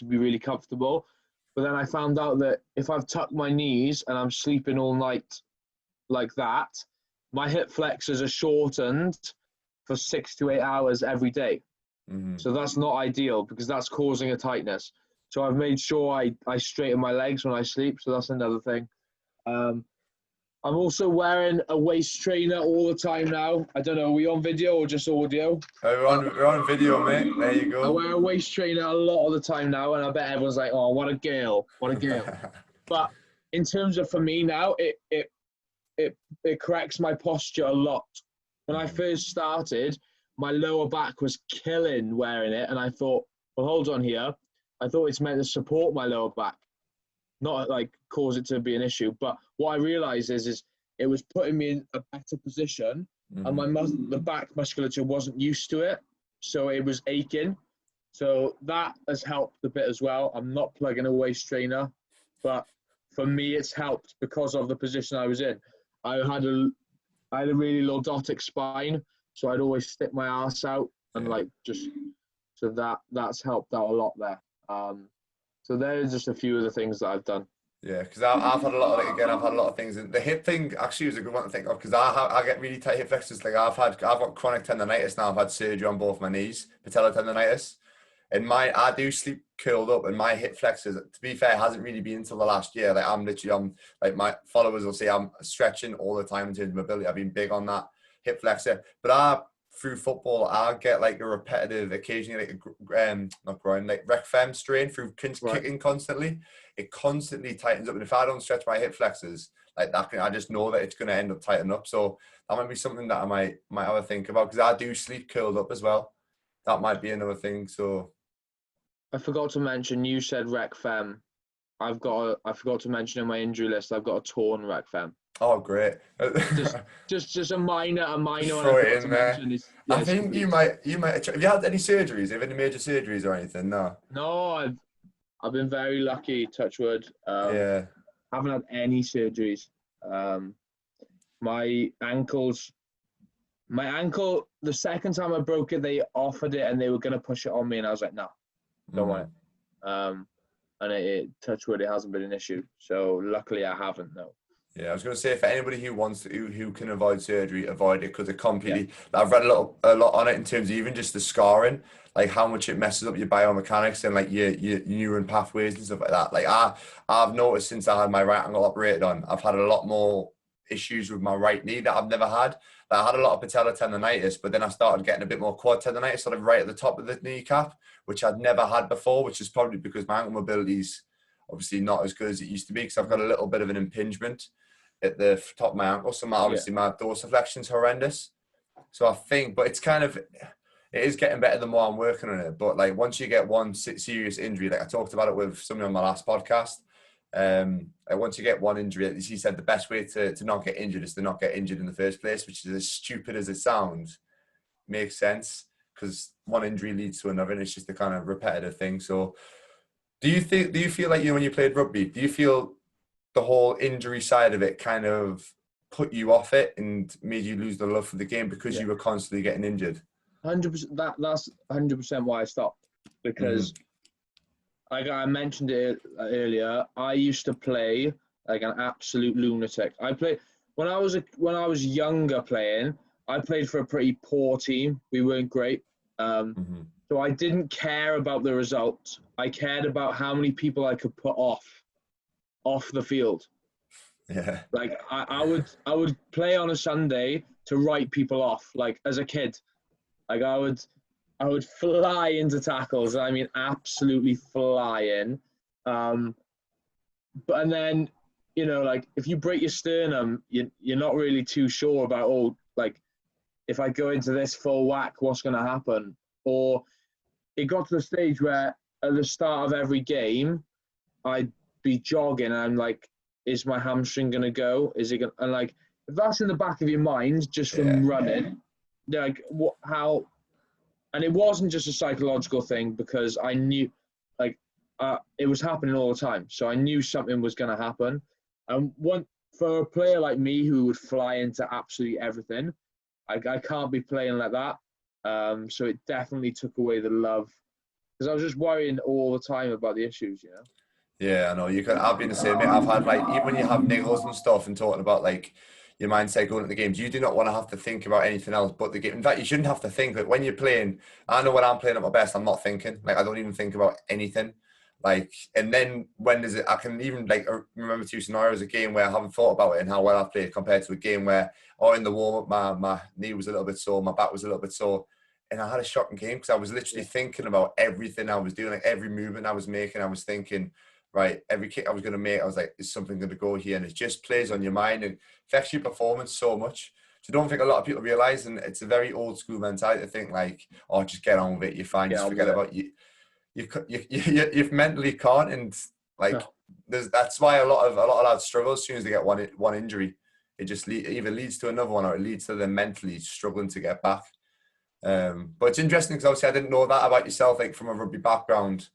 to be really comfortable. But then I found out that if I've tucked my knees and I'm sleeping all night like that, my hip flexors are shortened for 6 to 8 hours every day. So that's not ideal because that's causing a tightness. So I've made sure I straighten my legs when I sleep. So that's another thing. I'm also wearing a waist trainer all the time now. I don't know, are we on video or just audio? We're on video, mate. There you go. I wear a waist trainer a lot of the time now, and I bet everyone's like, oh, what a girl. But in terms of, for me now, it corrects my posture a lot. When I first started, my lower back was killing wearing it, and I thought, well, hold on here. I thought it's meant to support my lower back. not like cause it to be an issue. But what I realized is it was putting me in a better position, and the back musculature wasn't used to it, so it was aching. So that has helped a bit as well. I'm not plugging a waist trainer, but for me, it's helped because of the position I was in. I had a really lordotic spine, so I'd always stick my ass out and so that's helped out a lot there. So there's just a few of the things that I've done. Yeah, because I've had a lot of, again, I've had a lot of things. And the hip thing actually was a good one to think of, because I get really tight hip flexors. Like I've got chronic tendonitis now. I've had surgery on both my knees, patellar tendonitis. And I do sleep curled up, and my hip flexors, to be fair, hasn't really been until the last year. Like I'm like, my followers will say I'm stretching all the time in terms of mobility. I've been big on that hip flexor, but through football, I get like a repetitive, occasionally like not groin, like rec fem strain through kicking constantly. It constantly tightens up, and if I don't stretch my hip flexors like that, I just know that it's going to end up tightening up. So that might be something that I might have a think about, because I do sleep curled up as well. That might be another thing. So I forgot to mention, you said rec fem. I forgot to mention in my injury list, I've got a torn rec fem. oh, great! just a minor one. Throw I it forgot in to there. mention. I think you might. Have you had any surgeries? Have you had any major surgeries or anything? No. No, I've been very lucky. Touch wood. Yeah. Haven't had any surgeries. My ankle. The second time I broke it, they offered it and they were gonna push it on me, and I was like, no, don't want it. And it touch wood, it hasn't been an issue. So luckily, I haven't. No. Yeah, I was going to say, for anybody who wants to, who can avoid surgery, avoid it, because it completely. I've read a lot on it in terms of even just the scarring, like how much it messes up your biomechanics and like your neuron pathways and stuff like that. Like I've noticed since I had my right ankle operated on, I've had a lot more issues with my right knee that I've never had. Like I had a lot of patellar tendonitis, but then I started getting a bit more quad tendonitis, sort of right at the top of the kneecap, which I'd never had before, which is probably because my ankle mobility's obviously not as good as it used to be, because I've got a little bit of an impingement at the top of my ankle. So obviously my dorsiflexion's horrendous. So I think, but it's kind of, it is getting better the more I'm working on it. But like once you get one serious injury, like I talked about it with somebody on my last podcast, like once you get one injury, as he said, the best way to not get injured is to not get injured in the first place, which is as stupid as it sounds, makes sense, because one injury leads to another, and it's just a kind of repetitive thing. So do you feel like, when you played rugby, do you feel the whole injury side of it kind of put you off it and made you lose the love for the game because you were constantly getting injured? 100%. That's 100% why I stopped, because like I mentioned it earlier, I used to play like an absolute lunatic. I played when I was younger playing. I played for a pretty poor team. We weren't great, so I didn't care about the results. I cared about how many people I could put off the field. Yeah. Like I would play on a Sunday to write people off. Like as a kid, like I would fly into tackles. I mean, absolutely fly in. And then, like if you break your sternum, you're not really too sure about, like if I go into this full whack, what's going to happen? Or it got to the stage where at the start of every game, I'd be jogging and I'm like, is my hamstring going to go? Is it going to, and like, if that's in the back of your mind, just from running, like how, and it wasn't just a psychological thing, because I knew like, it was happening all the time. So I knew something was going to happen. And for a player like me who would fly into absolutely everything, I can't be playing like that. So it definitely took away the love, because I was just worrying all the time about the issues, Yeah, I know. I've been the same, mate. I've had, like, even when you have niggles and stuff and talking about like your mindset going into the games, you do not want to have to think about anything else but the game. In fact, you shouldn't have to think. Like when you're playing, I know when I'm playing at my best, I'm not thinking. Like I don't even think about anything. Like, and then when there's I can even like remember two scenarios, a game where I haven't thought about it and how well I've played, compared to a game where, in the warm up, my knee was a little bit sore, my back was a little bit sore. And I had a shocking game because I was literally thinking about everything I was doing, like every movement I was making. I was thinking, right, every kick I was going to make, I was like, is something going to go here? And it just plays on your mind and affects your performance so much. So I don't think a lot of people realize, and it's a very old school mentality to think like, oh, just get on with it, you're fine, just forget about you. You've mentally can't, and like that's why a lot of lads struggle as soon as they get one injury. It just either leads to another one, or it leads to them mentally struggling to get back. But it's interesting because obviously I didn't know that about yourself, like from a rugby background.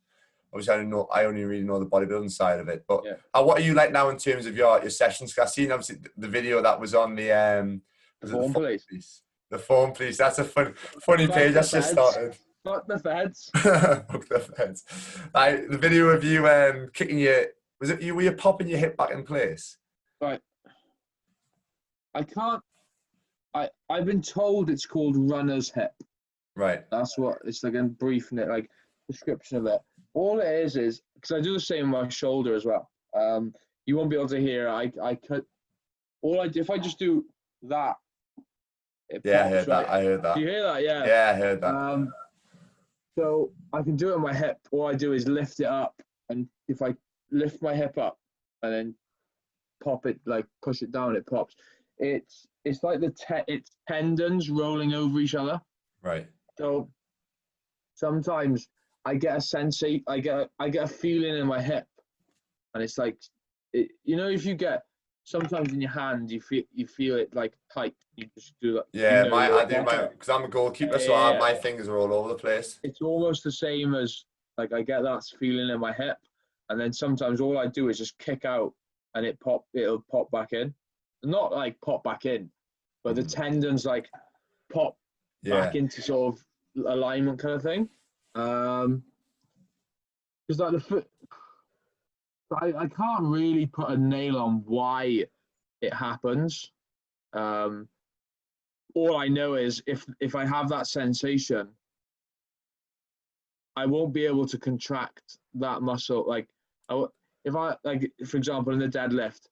Obviously, I didn't know. I only really know the bodybuilding side of it. But what are you like now in terms of your sessions? Because I've seen obviously the video that was on the Form police. The Form Police. That's a funny page that's just started. Fuck the feds. Fuck the feds. The video of you kicking your, was it you? Were you popping your hip back in place? Right. I can't. I've been told it's called runner's hip. Right. That's what it's like. I'm briefing it, like description of it. All it is because I do the same with my shoulder as well. You won't be able to hear. I cut. If I just do that. Yeah, I heard that. I heard that. Do you hear that? Yeah. Yeah, I heard that. So I can do it on my hip. All I do is lift it up, and if I lift my hip up and then pop it, like push it down, it pops. It's like it's tendons rolling over each other. Right. So sometimes I get a feeling in my hip, and it's like, if you get sometimes in your hand, you feel it like tight. You just do that. Yeah, I do because I'm a goalkeeper, so my fingers are all over the place. It's almost the same as like I get that feeling in my hip, and then sometimes all I do is just kick out, and it'll pop back in. Not like pop back in, but the tendons like pop back into sort of alignment kind of thing. Because like the foot, I can't really put a nail on why it happens. All I know is if I have that sensation, I won't be able to contract that muscle. Like if I like, for example, in the deadlift,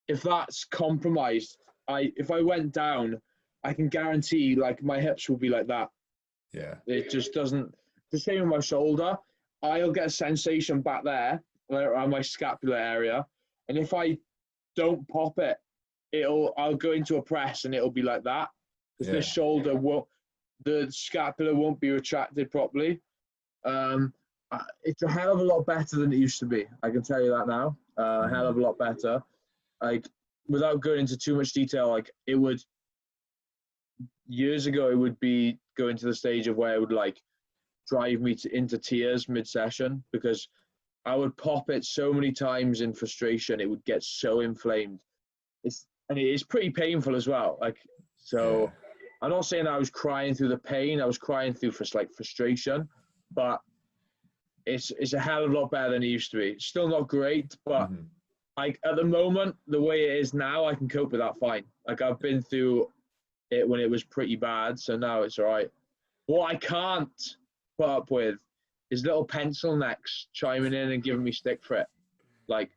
if that's compromised, if I went down, I can guarantee like my hips will be like that. Yeah. It just doesn't. The same with my shoulder. I'll get a sensation back there around my scapular area, and if I don't pop it, I'll go into a press and it'll be like that because the shoulder the scapula won't be retracted properly. It's a hell of a lot better than it used to be. I can tell you that now. A hell of a lot better. Like without going into too much detail, like years ago, it would be going to the stage of where it would like drive me into tears mid-session because I would pop it so many times in frustration. It would get so inflamed. And it is pretty painful as well. Like, so I'm not saying I was crying through the pain. I was crying through frustration, but it's a hell of a lot better than it used to be. It's still not great, but at the moment, the way it is now, I can cope with that fine. Like I've been through it when it was pretty bad, so now it's all right. What I can't put up with is little pencil necks chiming in and giving me stick for it. Like,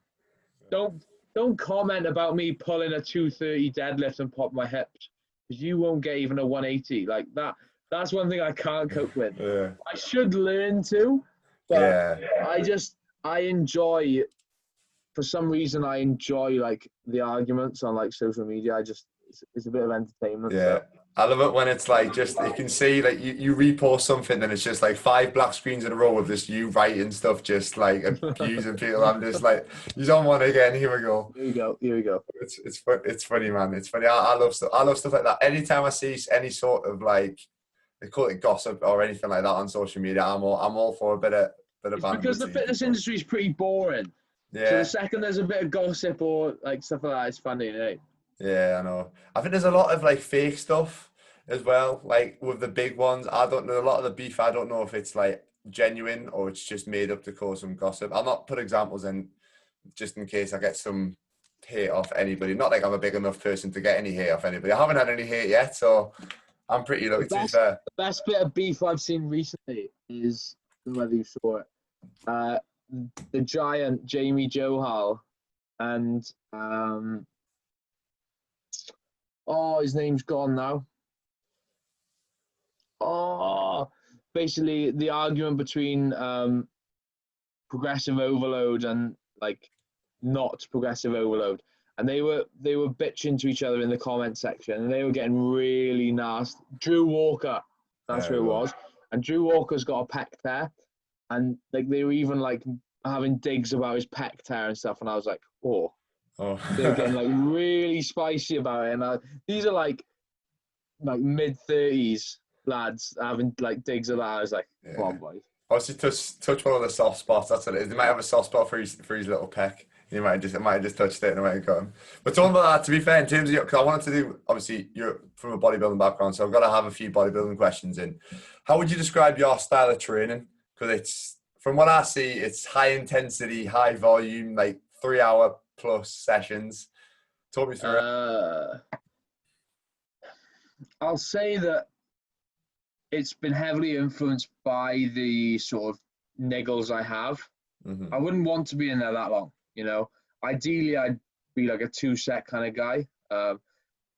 don't comment about me pulling a 230 deadlift and pop my hips because you won't get even a 180 like that. That's one thing I can't cope with. Yeah. I should learn to, but I enjoy. For some reason, I enjoy like the arguments on like social media. It's a bit of entertainment. Yeah. So. I love it when it's like just you can see like you repost something and it's just like 5 black screens in a row of this you writing stuff just like abusing people. I'm just like, he's on one again. Here we go. Here we go. It's funny, man. It's funny. I love stuff like that. Anytime I see any sort of like they call it gossip or anything like that on social media, I'm all for a bit of because the fitness industry is pretty boring. Yeah. So the second there's a bit of gossip or like stuff like that, it's funny, right? Yeah, I know. I think there's a lot of like fake stuff as well, like with the big ones. I don't know, a lot of the beef, I don't know if it's like genuine or it's just made up to cause some gossip. I'll not put examples in just in case I get some hate off anybody. Not like I'm a big enough person to get any hate off anybody. I haven't had any hate yet, so I'm pretty lucky to be fair. The best bit of beef I've seen recently is, I don't know whether you saw it, the giant Jamie Johal and his name's gone now. Basically the argument between progressive overload and like not progressive overload, and they were bitching to each other in the comment section, and they were getting really nasty. Drew Walker, that's who it was, and Drew Walker's got a pec tear, and like they were even like having digs about his pec tear and stuff, and I was like, oh, Oh. they were getting like really spicy about it. And these are like mid-30s lads having like digs of that. I was like, come on, boys. Obviously, touch one of the soft spots. That's what it is. They might have a soft spot for his little pec. He might have just touched it and might have got him. But talking about that, to be fair, in terms of because I wanted to do, obviously, you're from a bodybuilding background, so I've got to have a few bodybuilding questions in. How would you describe your style of training? Because it's, from what I see, it's high intensity, high volume, like 3 hour plus sessions. Talk me through it. I'll say that it's been heavily influenced by the sort of niggles I have. Mm-hmm. I wouldn't want to be in there that long, you know. Ideally, I'd be like a 2-set kind of guy.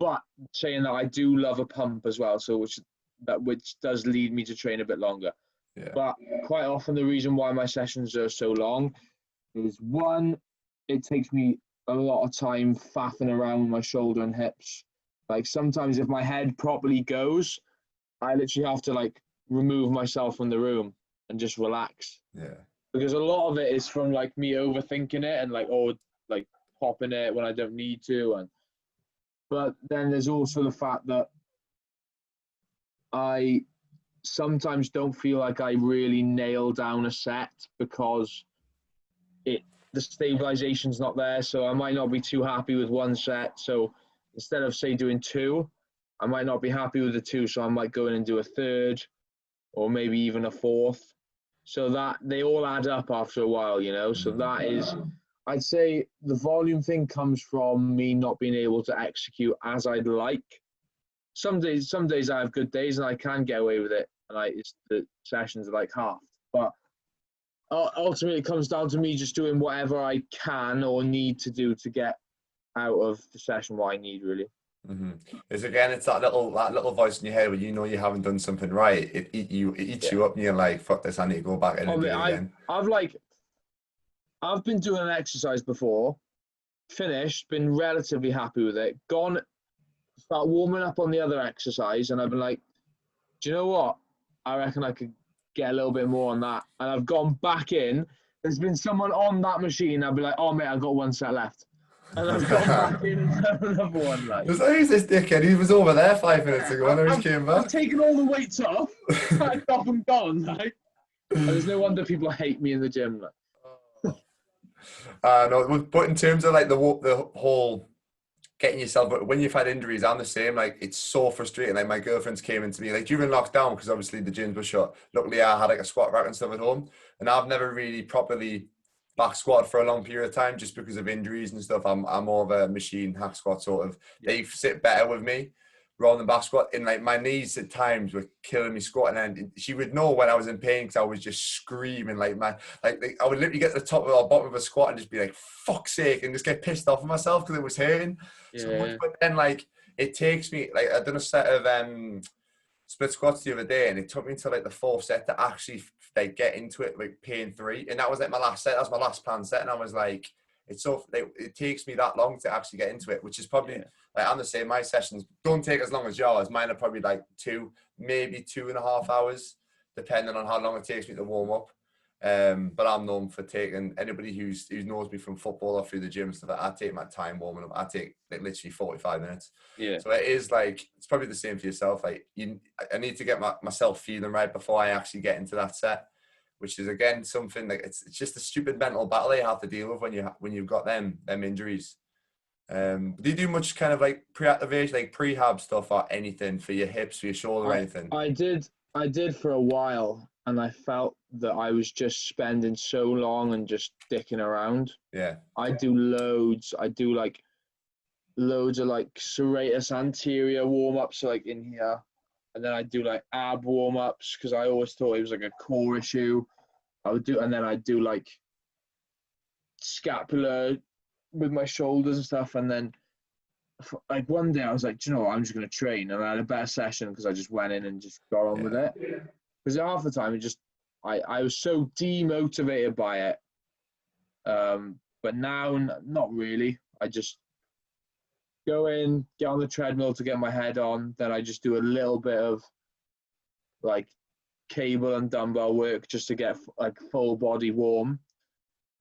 But saying that, I do love a pump as well, so which does lead me to train a bit longer. Yeah. But quite often, the reason why my sessions are so long is, one, it takes me a lot of time faffing around with my shoulder and hips. Like sometimes if my head properly goes, I literally have to like remove myself from the room and just relax. Yeah. Because a lot of it is from like me overthinking it and like popping it when I don't need to. But then there's also the fact that I sometimes don't feel like I really nail down a set because the stabilization's not there. So I might not be too happy with one set. So instead of say doing 2, I might not be happy with the 2. So I might go in and do a 3rd or maybe even a 4th. So that they all add up after a while, you know. So that is, I'd say the volume thing comes from me not being able to execute as I'd like. Some days I have good days and I can get away with it, and the sessions are like half. But ultimately, it comes down to me just doing whatever I can or need to do to get out of the session what I need, really. Mm-hmm. It's that little voice in your head where you know you haven't done something right. It eats you up, and you're like, "Fuck this! I need to go back in and do it again." I've been doing an exercise before, finished, been relatively happy with it, gone, start warming up on the other exercise, and I've been like, do you know what? I reckon I could get a little bit more on that. And I've gone back in. There's been someone on that machine. I'll be like, oh, mate, I've got 1 set left. And I've gone back in and done another one. Like, who's this dickhead? He was over there 5 minutes ago and he came back. I've taken all the weights off, packed off and gone. Like, and there's no wonder people hate me in the gym. Like. No, but in terms of like the whole getting yourself, when you've had injuries, I'm the same. Like, it's so frustrating. Like, my girlfriends came into me like during lockdown because obviously the gyms were shut. Luckily, I had like a squat rack and stuff at home, and I've never really properly back squatted for a long period of time just because of injuries and stuff. I'm more of a machine hack squat sort of. They sit better with me rather than back squat. And like my knees at times were killing me squatting, and she would know when I was in pain because I was just screaming like I would literally get to the top or bottom of a squat and just be like, fuck's sake, and just get pissed off at myself because it was hurting so much. But then like it takes me, like I done a set of split squats the other day, and it took me until like the 4th set to actually like get into it, like pain 3, and that was like my last set. That was my last planned set, and I was like, it takes me that long to actually get into it, which is probably like I'm the same. My sessions don't take as long as yours. Mine are probably like 2, maybe 2.5 hours, depending on how long it takes me to warm up. But I'm known for taking, anybody who knows me from football or through the gym and stuff, I take my time warming up. I take like literally 45 minutes. Yeah. So it is like, it's probably the same for yourself. Like I need to get myself feeling right before I actually get into that set, which is again something like it's just a stupid mental battle you have to deal with when you've got them injuries. Do you do much kind of like pre-activation, like prehab stuff or anything for your hips, for your shoulder, or anything? I did for a while, and I felt that I was just spending so long and just dicking around. Yeah. I do loads. I do like loads of like serratus anterior warm-ups, like in here. And then I do like ab warm-ups because I always thought it was like a core issue. And then I do like scapular with my shoulders and stuff. And then like one day I was like, do you know what? I'm just going to train. And I had a better session because I just went in and just got on with it. Because half the time I was so demotivated by it. But now, not really. I just go in, get on the treadmill to get my head on. Then I just do a little bit of like cable and dumbbell work just to get like full body warm.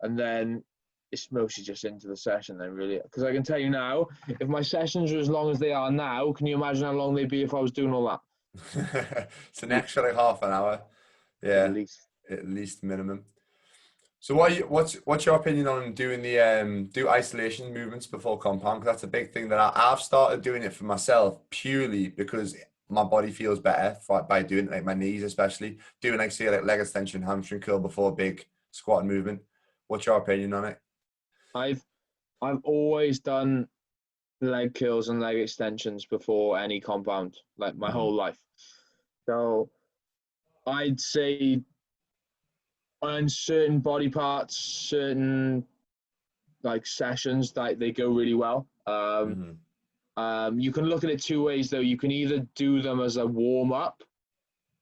and then it's mostly just into the session then, really. Because I can tell you now, if my sessions are as long as they are now, can you imagine how long they'd be if I was doing all that? It's an extra like half an hour. At Yeah, least. at least minimum. So what's your opinion on doing the do isolation movements before compound? Because that's a big thing that I've started doing it for myself purely because my body feels better by doing it, like my knees especially. Doing like say like leg extension, hamstring curl before a big squat movement. What's your opinion on it? I've always done leg curls and leg extensions before any compound, like my whole life. So I'd say on certain body parts, certain like sessions that they go really well. You can look at it two ways though. You can either do them as a warm up,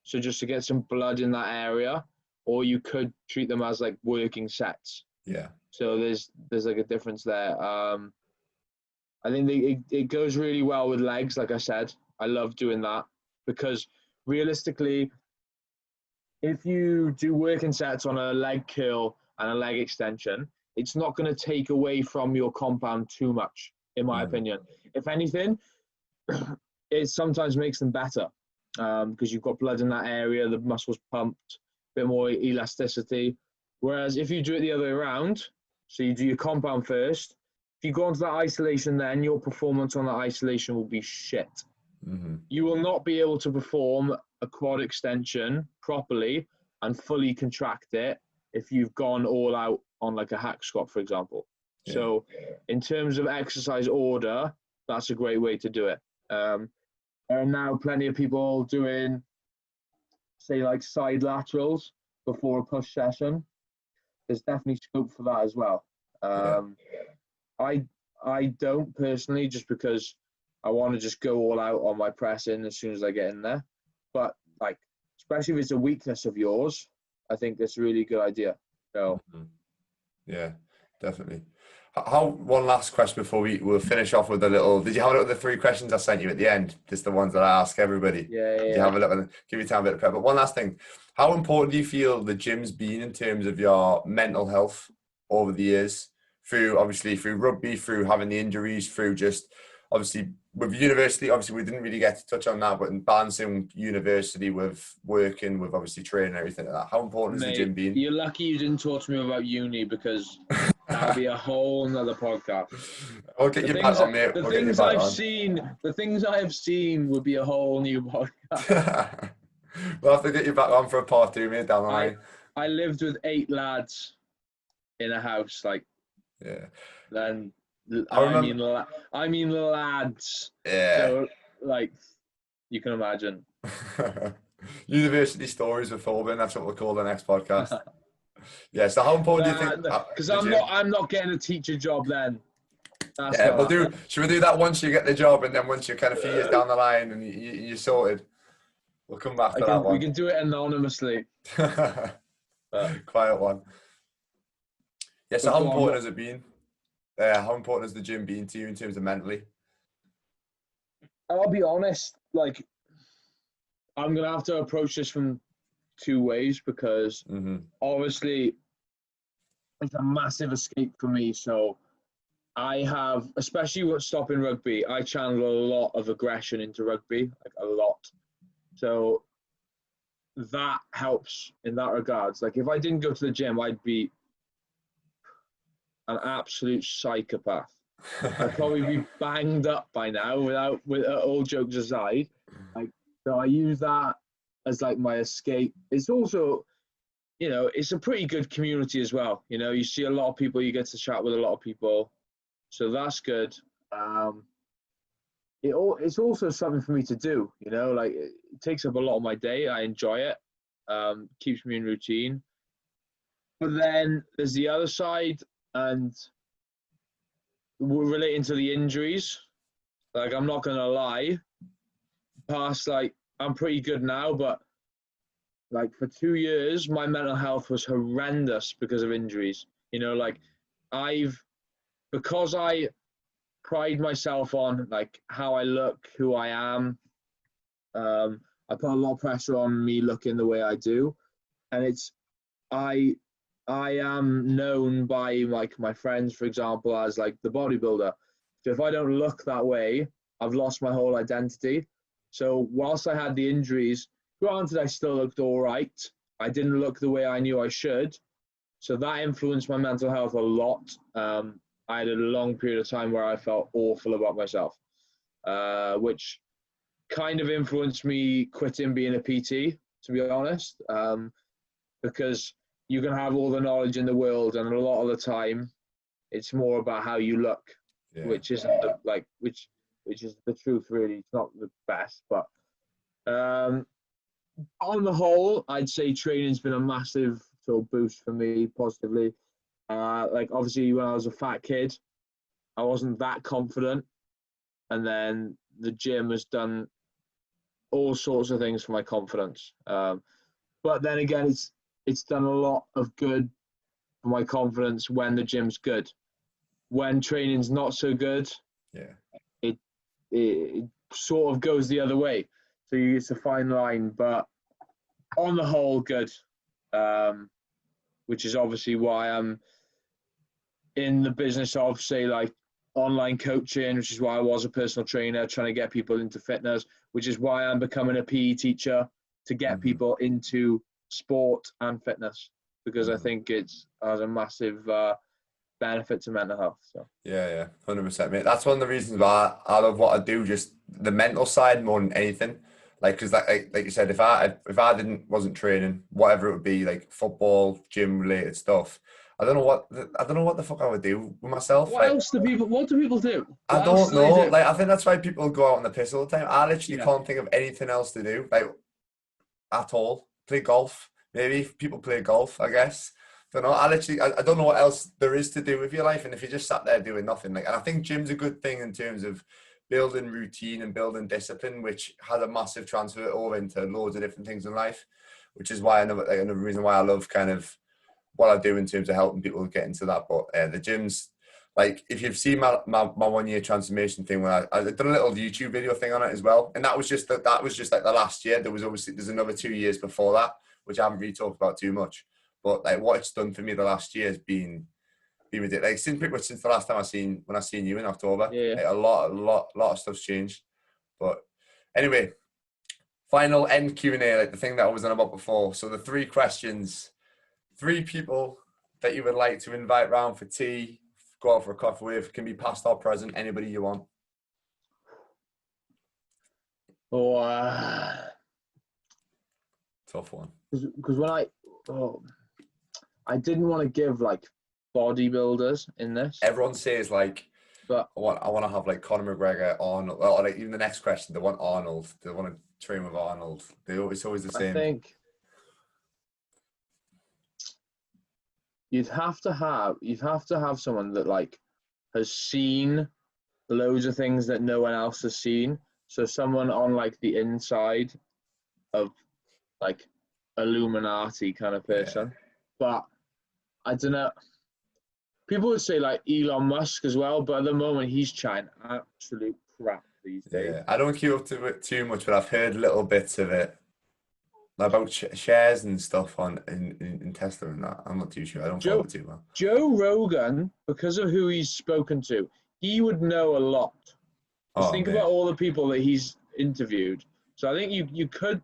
so just to get some blood in that area, or you could treat them as like working sets. Yeah. So there's like a difference there. I think it goes really well with legs. Like I said, I love doing that because realistically, if you do working sets on a leg curl and a leg extension, it's not going to take away from your compound too much, in my opinion. If anything, it sometimes makes them better because you've got blood in that area, the muscles pumped, a bit more elasticity. Whereas if you do it the other way around, so you do your compound first, if you go onto that isolation, then your performance on that isolation will be shit. You will not be able to perform a quad extension properly and fully contract it if you've gone all out on like a hack squat, for example. Yeah. So in terms of exercise order, that's a great way to do it. There are now plenty of people doing, say, like side laterals before a push session. There's definitely scope for that as well. I don't personally, just because I want to just go all out on my pressing as soon as I get in there. But like, especially if it's a weakness of yours, I think that's a really good idea. So, yeah, definitely. One last question before we'll finish off with a little. Did you have a look at the 3 questions I sent you at the end? Just the ones that I ask everybody. Yeah. Did you have a look at them? Give you time a bit of prep. But one last thing, how important do you feel the gym's been in terms of your mental health over the years? Through rugby, through having the injuries, through just obviously with university. Obviously, we didn't really get to touch on that, but in balancing university with working, with obviously training and everything like that. How important has the gym been? You're lucky you didn't talk to me about uni because that'll be a whole nother podcast. I'll get you back on, mate. The things I have seen would be a whole new podcast. We'll have to get you back on for a part 2, mate, down the line. I lived with 8 lads in a house, like. Yeah. Then I mean lads. Yeah. So like, you can imagine. University stories with Thorburn. That's what we'll call the next podcast. Yeah. So how important do you think? Because I'm not getting a teacher job then. Should we do that once you get the job, and then once you're kind of a few years down the line and you're sorted, we'll come back to that one. We can do it anonymously. Quiet one. Yeah, so how important has it been? How important has the gym been to you in terms of mentally? I'll be honest, like, I'm going to have to approach this from 2 ways because obviously it's a massive escape for me. So I have, especially with stopping rugby, I channel a lot of aggression into rugby, like a lot. So that helps in that regards. Like if I didn't go to the gym, I'd be an absolute psychopath. I'd probably be banged up by now with all jokes aside. Like, so I use that as like my escape. It's also, it's a pretty good community as well. You see a lot of people, you get to chat with a lot of people. So that's good. It's also something for me to do, like it takes up a lot of my day. I enjoy it. Keeps me in routine. But then there's the other side, and we're relating to the injuries. Like, I'm not going to lie. Past, like, I'm pretty good now, but like for 2 years, my mental health was horrendous because of injuries. Like because I pride myself on like how I look, who I am. I put a lot of pressure on me looking the way I do. And I am known by like my friends, for example, as like the bodybuilder. So if I don't look that way, I've lost my whole identity. So whilst I had the injuries, granted I still looked all right. I didn't look the way I knew I should. So that influenced my mental health a lot. I had a long period of time where I felt awful about myself, which kind of influenced me quitting being a PT, to be honest, because you can have all the knowledge in the world, and a lot of the time, it's more about how you look, which isn't which is the truth. Really, it's not the best, but on the whole, I'd say training's been a massive sort of boost for me positively. Like obviously, when I was a fat kid, I wasn't that confident, and then the gym has done all sorts of things for my confidence. But then again, it's done a lot of good for my confidence when the gym's good. When training's not so good, it sort of goes the other way. So it's a fine line, but on the whole, good. Which is obviously why I'm in the business of, say, like online coaching, which is why I was a personal trainer, trying to get people into fitness, which is why I'm becoming a PE teacher, to get people into sport and fitness, because I think it has a massive benefit to mental health. So Yeah, 100%, mate. That's one of the reasons why I love what I do, just the mental side more than anything. Like, because like you said, if I wasn't training, whatever it would be, like football, gym related stuff, I don't know what the fuck I would do with myself. what do people do? I What else don't do they know. do? Like, I think that's why people go out on the piss all the time. I literally Yeah. can't think of anything else to do, like, at all. Play golf, maybe. People play golf, I guess. Don't know. I don't know what else there is to do with your life. And if you just sat there doing nothing, like, and I think gym's a good thing in terms of building routine and building discipline, which had a massive transfer over into loads of different things in life, which is why another reason why I love kind of what I do in terms of helping people get into that. But the gyms, like, if you've seen my 1 year transformation thing, where I did a little YouTube video thing on it as well, and that was just like the last year. There's another 2 years before that, which I haven't really talked about too much. But like what it's done for me the last year has been ridiculous. Like pretty much since the last time when I seen you in October, like, a lot of stuff's changed. But anyway, final end Q&A, like the thing that I was on about before. So the 3 questions. 3 people that you would like to invite round for tea, go out for a coffee with, can be past or present, anybody you want. Tough one. Because when I didn't want to give like bodybuilders in this. Everyone says like, but I want to have like Conor McGregor, Arnold, or like even the next question, they want Arnold. They want to train with Arnold. It's always the same. I think you'd have to have someone that like has seen loads of things that no one else has seen. So someone on like the inside of like Illuminati kind of person. But I don't know. People would say like Elon Musk as well, but at the moment he's trying absolute crap these days. Yeah, I don't keep up to it too much, but I've heard little bits of it about shares and stuff in Tesla and that. I'm not too sure. I don't follow it too well. Joe Rogan, because of who he's spoken to, he would know a lot. Just think about all the people that he's interviewed. So I think you could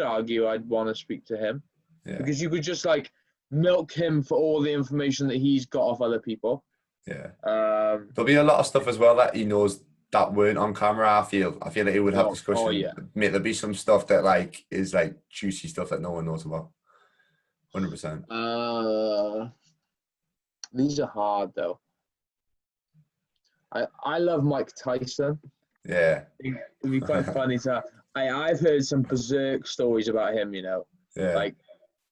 argue I'd want to speak to him, because you could just like milk him for all the information that he's got off other people. Yeah. There'll be a lot of stuff as well that he knows that weren't on camera. I feel that he would have discussion. Oh yeah. Mate, there'll be some stuff that like is like juicy stuff that no one knows about. 100%. These are hard though. I love Mike Tyson. Yeah. It'd be quite funny to. I've heard some berserk stories about him. You know. Yeah. Like,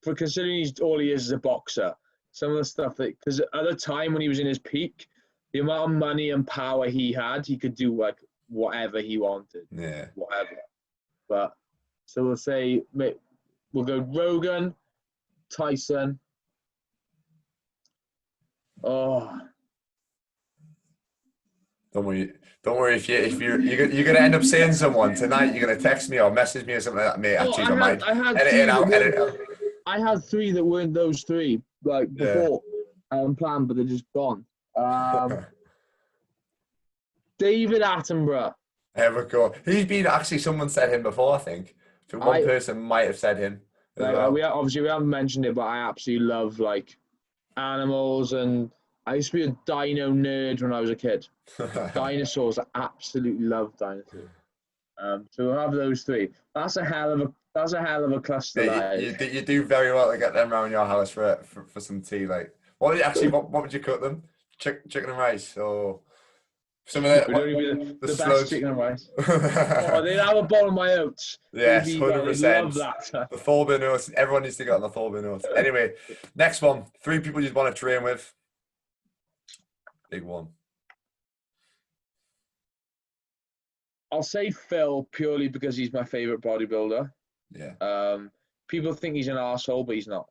for considering all he is as a boxer, some of the stuff that, because at the time when he was in his peak, the amount of money and power he had, he could do like whatever he wanted. Yeah. Whatever. But so we'll say we'll go Rogan, Tyson. Oh. Don't worry. If you're gonna end up saying someone tonight, you're gonna text me or message me or something like that, mate. I choose my mind. I had 3 that weren't those 3. like before planned, but they're just gone. David Attenborough. There we go. He's been actually. Someone said him before. I think. So one I person might have said him as like well. we haven't mentioned it, but I absolutely love like animals, and I used to be a dino nerd when I was a kid. Dinosaurs, I absolutely love dinosaurs. So we'll have those three. That's a hell of a cluster. Yeah, you do very well to get them around your house for some tea. Like, what would you cook them? Chicken and rice, or some of We don't even the the best sludge? chicken and rice. Oh, they'd have a bowl of my oats. Yes, They'd love 100%. that. The Thorburn oats. Everyone needs to get on the Thorburn oats. Anyway, next one. 3 people you'd want to train with. Big one. I'll say Phil purely because he's my favorite bodybuilder. Yeah. People think he's an arsehole, but he's not.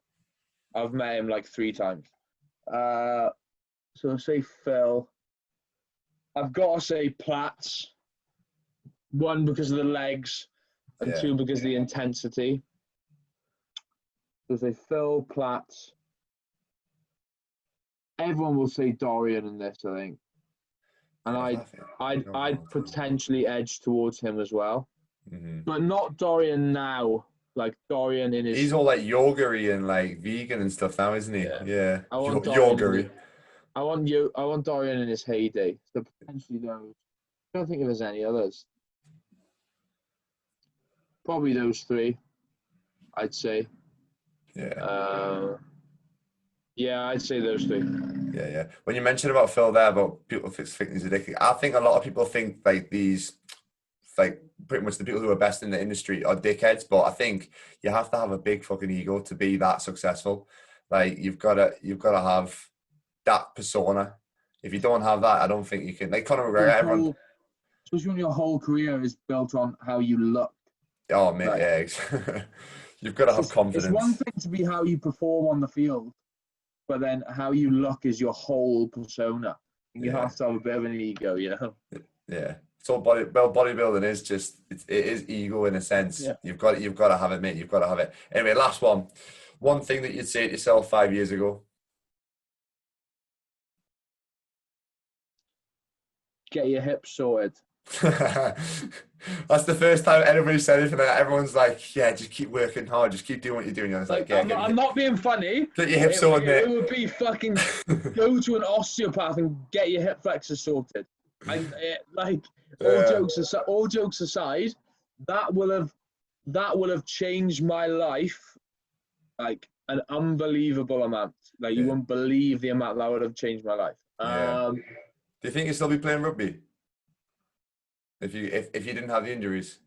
I've met him like 3 times. So I'll say Phil. I've got to say Platts. 1, because of the legs, and 2, because of the intensity. So I'll say Phil, Platts. Everyone will say Dorian in this, I think. And I'd potentially edge towards him as well. Mm-hmm. But not Dorian now. Like Dorian in his... He's all like yoga-y and like vegan and stuff now, isn't he? Yeah. I want Yoga-y. I want Dorian in his heyday. So potentially those. I don't think there's any others. Probably those 3, I'd say. Yeah. Yeah, I'd say those 3. Yeah. When you mentioned about Phil there, about people think he's addicted, I think a lot of people think like these, like pretty much the people who are best in the industry are dickheads. But I think you have to have a big fucking ego to be that successful. Like you've got to have that persona. If you don't have that, I don't think you can. Like Conor McGregor, especially when your whole career is built on how you look. Oh mate, yeah. You've got to have confidence. It's one thing to be how you perform on the field, but then how you look is your whole persona. And you have to have a bit of an ego, you know? Yeah. So bodybuilding is just it is ego in a sense. Yeah. You've got to have it, mate. You've got to have it. Anyway, last one. One thing that you'd say to yourself 5 years ago. Get your hips sorted. That's the first time anybody said anything like that. Everyone's like, yeah, just keep working hard, just keep doing what you're doing. And it's like, yeah, I'm not being funny. Get your hips sorted, mate. It would be fucking go to an osteopath and get your hip flexors sorted. All jokes aside, that will have changed my life like an unbelievable amount. Like you wouldn't believe the amount that would have changed my life. Do you think you'd still be playing rugby if you didn't have the injuries?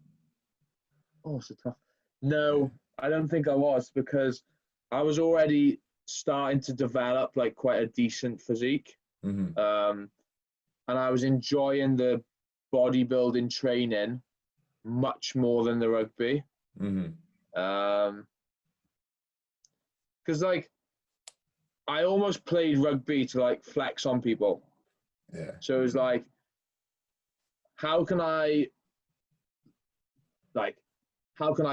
Oh, it's a tough. No, I don't think I was, because I was already starting to develop like quite a decent physique. Mm-hmm. And I was enjoying the bodybuilding training much more than the rugby. Mm-hmm. Because like I almost played rugby to like flex on people. Yeah. So it was like, how can I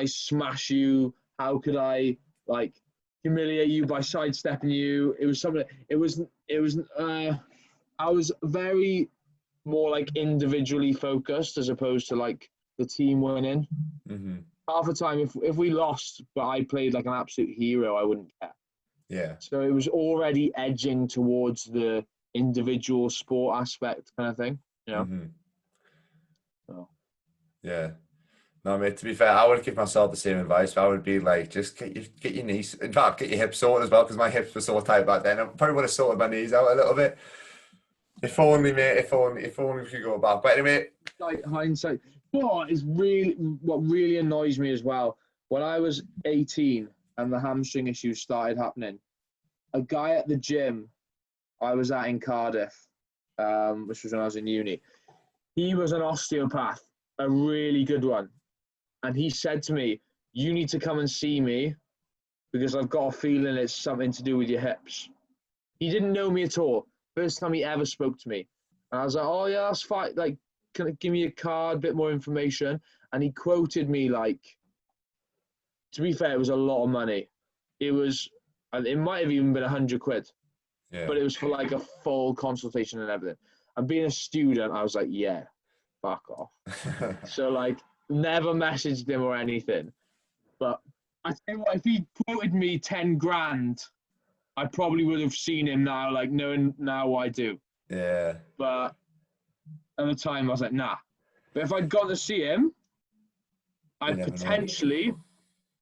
smash you? How could I like humiliate you by sidestepping you? It was something. I was very more like individually focused as opposed to like the team winning. Mm-hmm. Half the time, if we lost, but I played like an absolute hero, I wouldn't care. Yeah. So it was already edging towards the individual sport aspect kind of thing, you know. Mm-hmm. So. Yeah. No, mate, to be fair, I would give myself the same advice. I would be like, just get your knees, in fact, get your hips sorted as well, because my hips were so tight back then. I probably would have sorted my knees out a little bit. If only, mate, if only we could go back. But anyway. Like hindsight. What really annoys me as well, when I was 18 and the hamstring issues started happening, a guy at the gym I was at in Cardiff, which was when I was in uni, he was an osteopath, a really good one. And he said to me, you need to come and see me because I've got a feeling it's something to do with your hips. He didn't know me at all. First time he ever spoke to me. And I was like, oh yeah, that's fine. Like, can give me a card, a bit more information. And he quoted me like, to be fair, it was a lot of money. It was and it might have even been 100 quid, Yeah. but it was for like a full consultation and everything. And being a student, I was like, yeah, fuck off. So like, never messaged him or anything. But I tell you what, if he quoted me 10 grand, I probably would have seen him now, like knowing now what I do. Yeah. But at the time, I was like, nah. But if I'd gone to see him, I You never know. potentially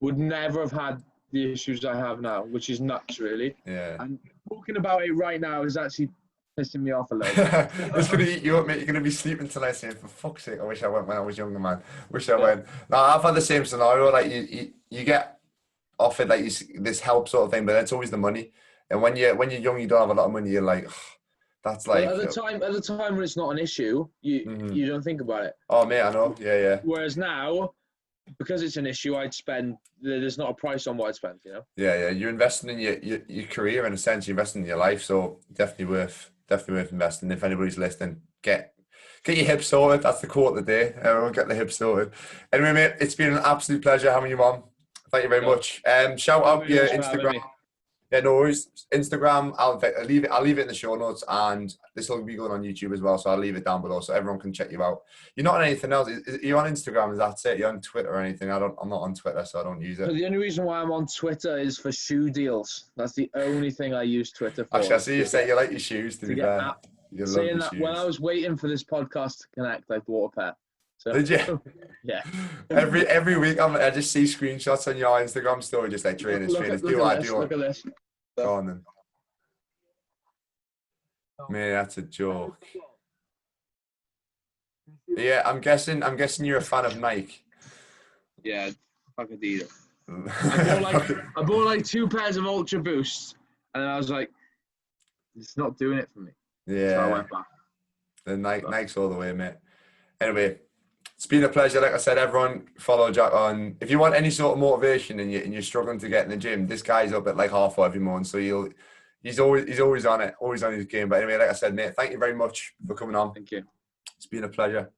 would never have had the issues I have now, which is nuts, really. Yeah. And talking about it right now is actually pissing me off a little bit. It's gonna eat you up, mate. You're gonna be sleeping tonight saying, for fuck's sake, I wish I went when I was younger, man. Wish I went. No, I've had the same scenario. Like you get offered like this help sort of thing, but it's always the money. And when you're young, you don't have a lot of money. You're like, that's like But at the time when it's not an issue, you don't think about it. Oh, mate, I know. Yeah. Whereas now, because it's an issue, there's not a price on what I'd spend, you know? Yeah. You're investing in your career in a sense. You're investing in your life, so definitely worth investing. If anybody's listening, get your hips sorted. That's the quote of the day. Everyone get the hips sorted. Anyway, mate, it's been an absolute pleasure having you on. Thank you very much. Shout out your Instagram. Yeah, no worries. Instagram, I'll leave it in the show notes, and this will be going on YouTube as well, so I'll leave it down below so everyone can check you out. You're not on anything else. Are you on Instagram? Is that it? You're on Twitter or anything? I'm not on Twitter, so I don't use it. So the only reason why I'm on Twitter is for shoe deals. That's the only thing I use Twitter for. Actually, I see you say you like your shoes, to be fair. You saying that shoes. When I was waiting for this podcast to connect, I bought a pair. So, did you? Yeah. Every week I just see screenshots on your Instagram story, just like trainers. Look at this. Go on then. Man, that's a joke. Yeah, I'm guessing you're a fan of Nike. Yeah, fucking did it. I bought like 2 pairs of Ultra Boosts, and then I was like, it's not doing it for me. Yeah. So I went back. The Nike's all the way, mate. Anyway, it's been a pleasure. Like I said, everyone follow Jack on. If you want any sort of motivation and you're struggling to get in the gym, this guy's up at like 4:30 every morning, so he's always on it, always on his game. But anyway, like I said, mate, thank you very much for coming on. Thank you. It's been a pleasure.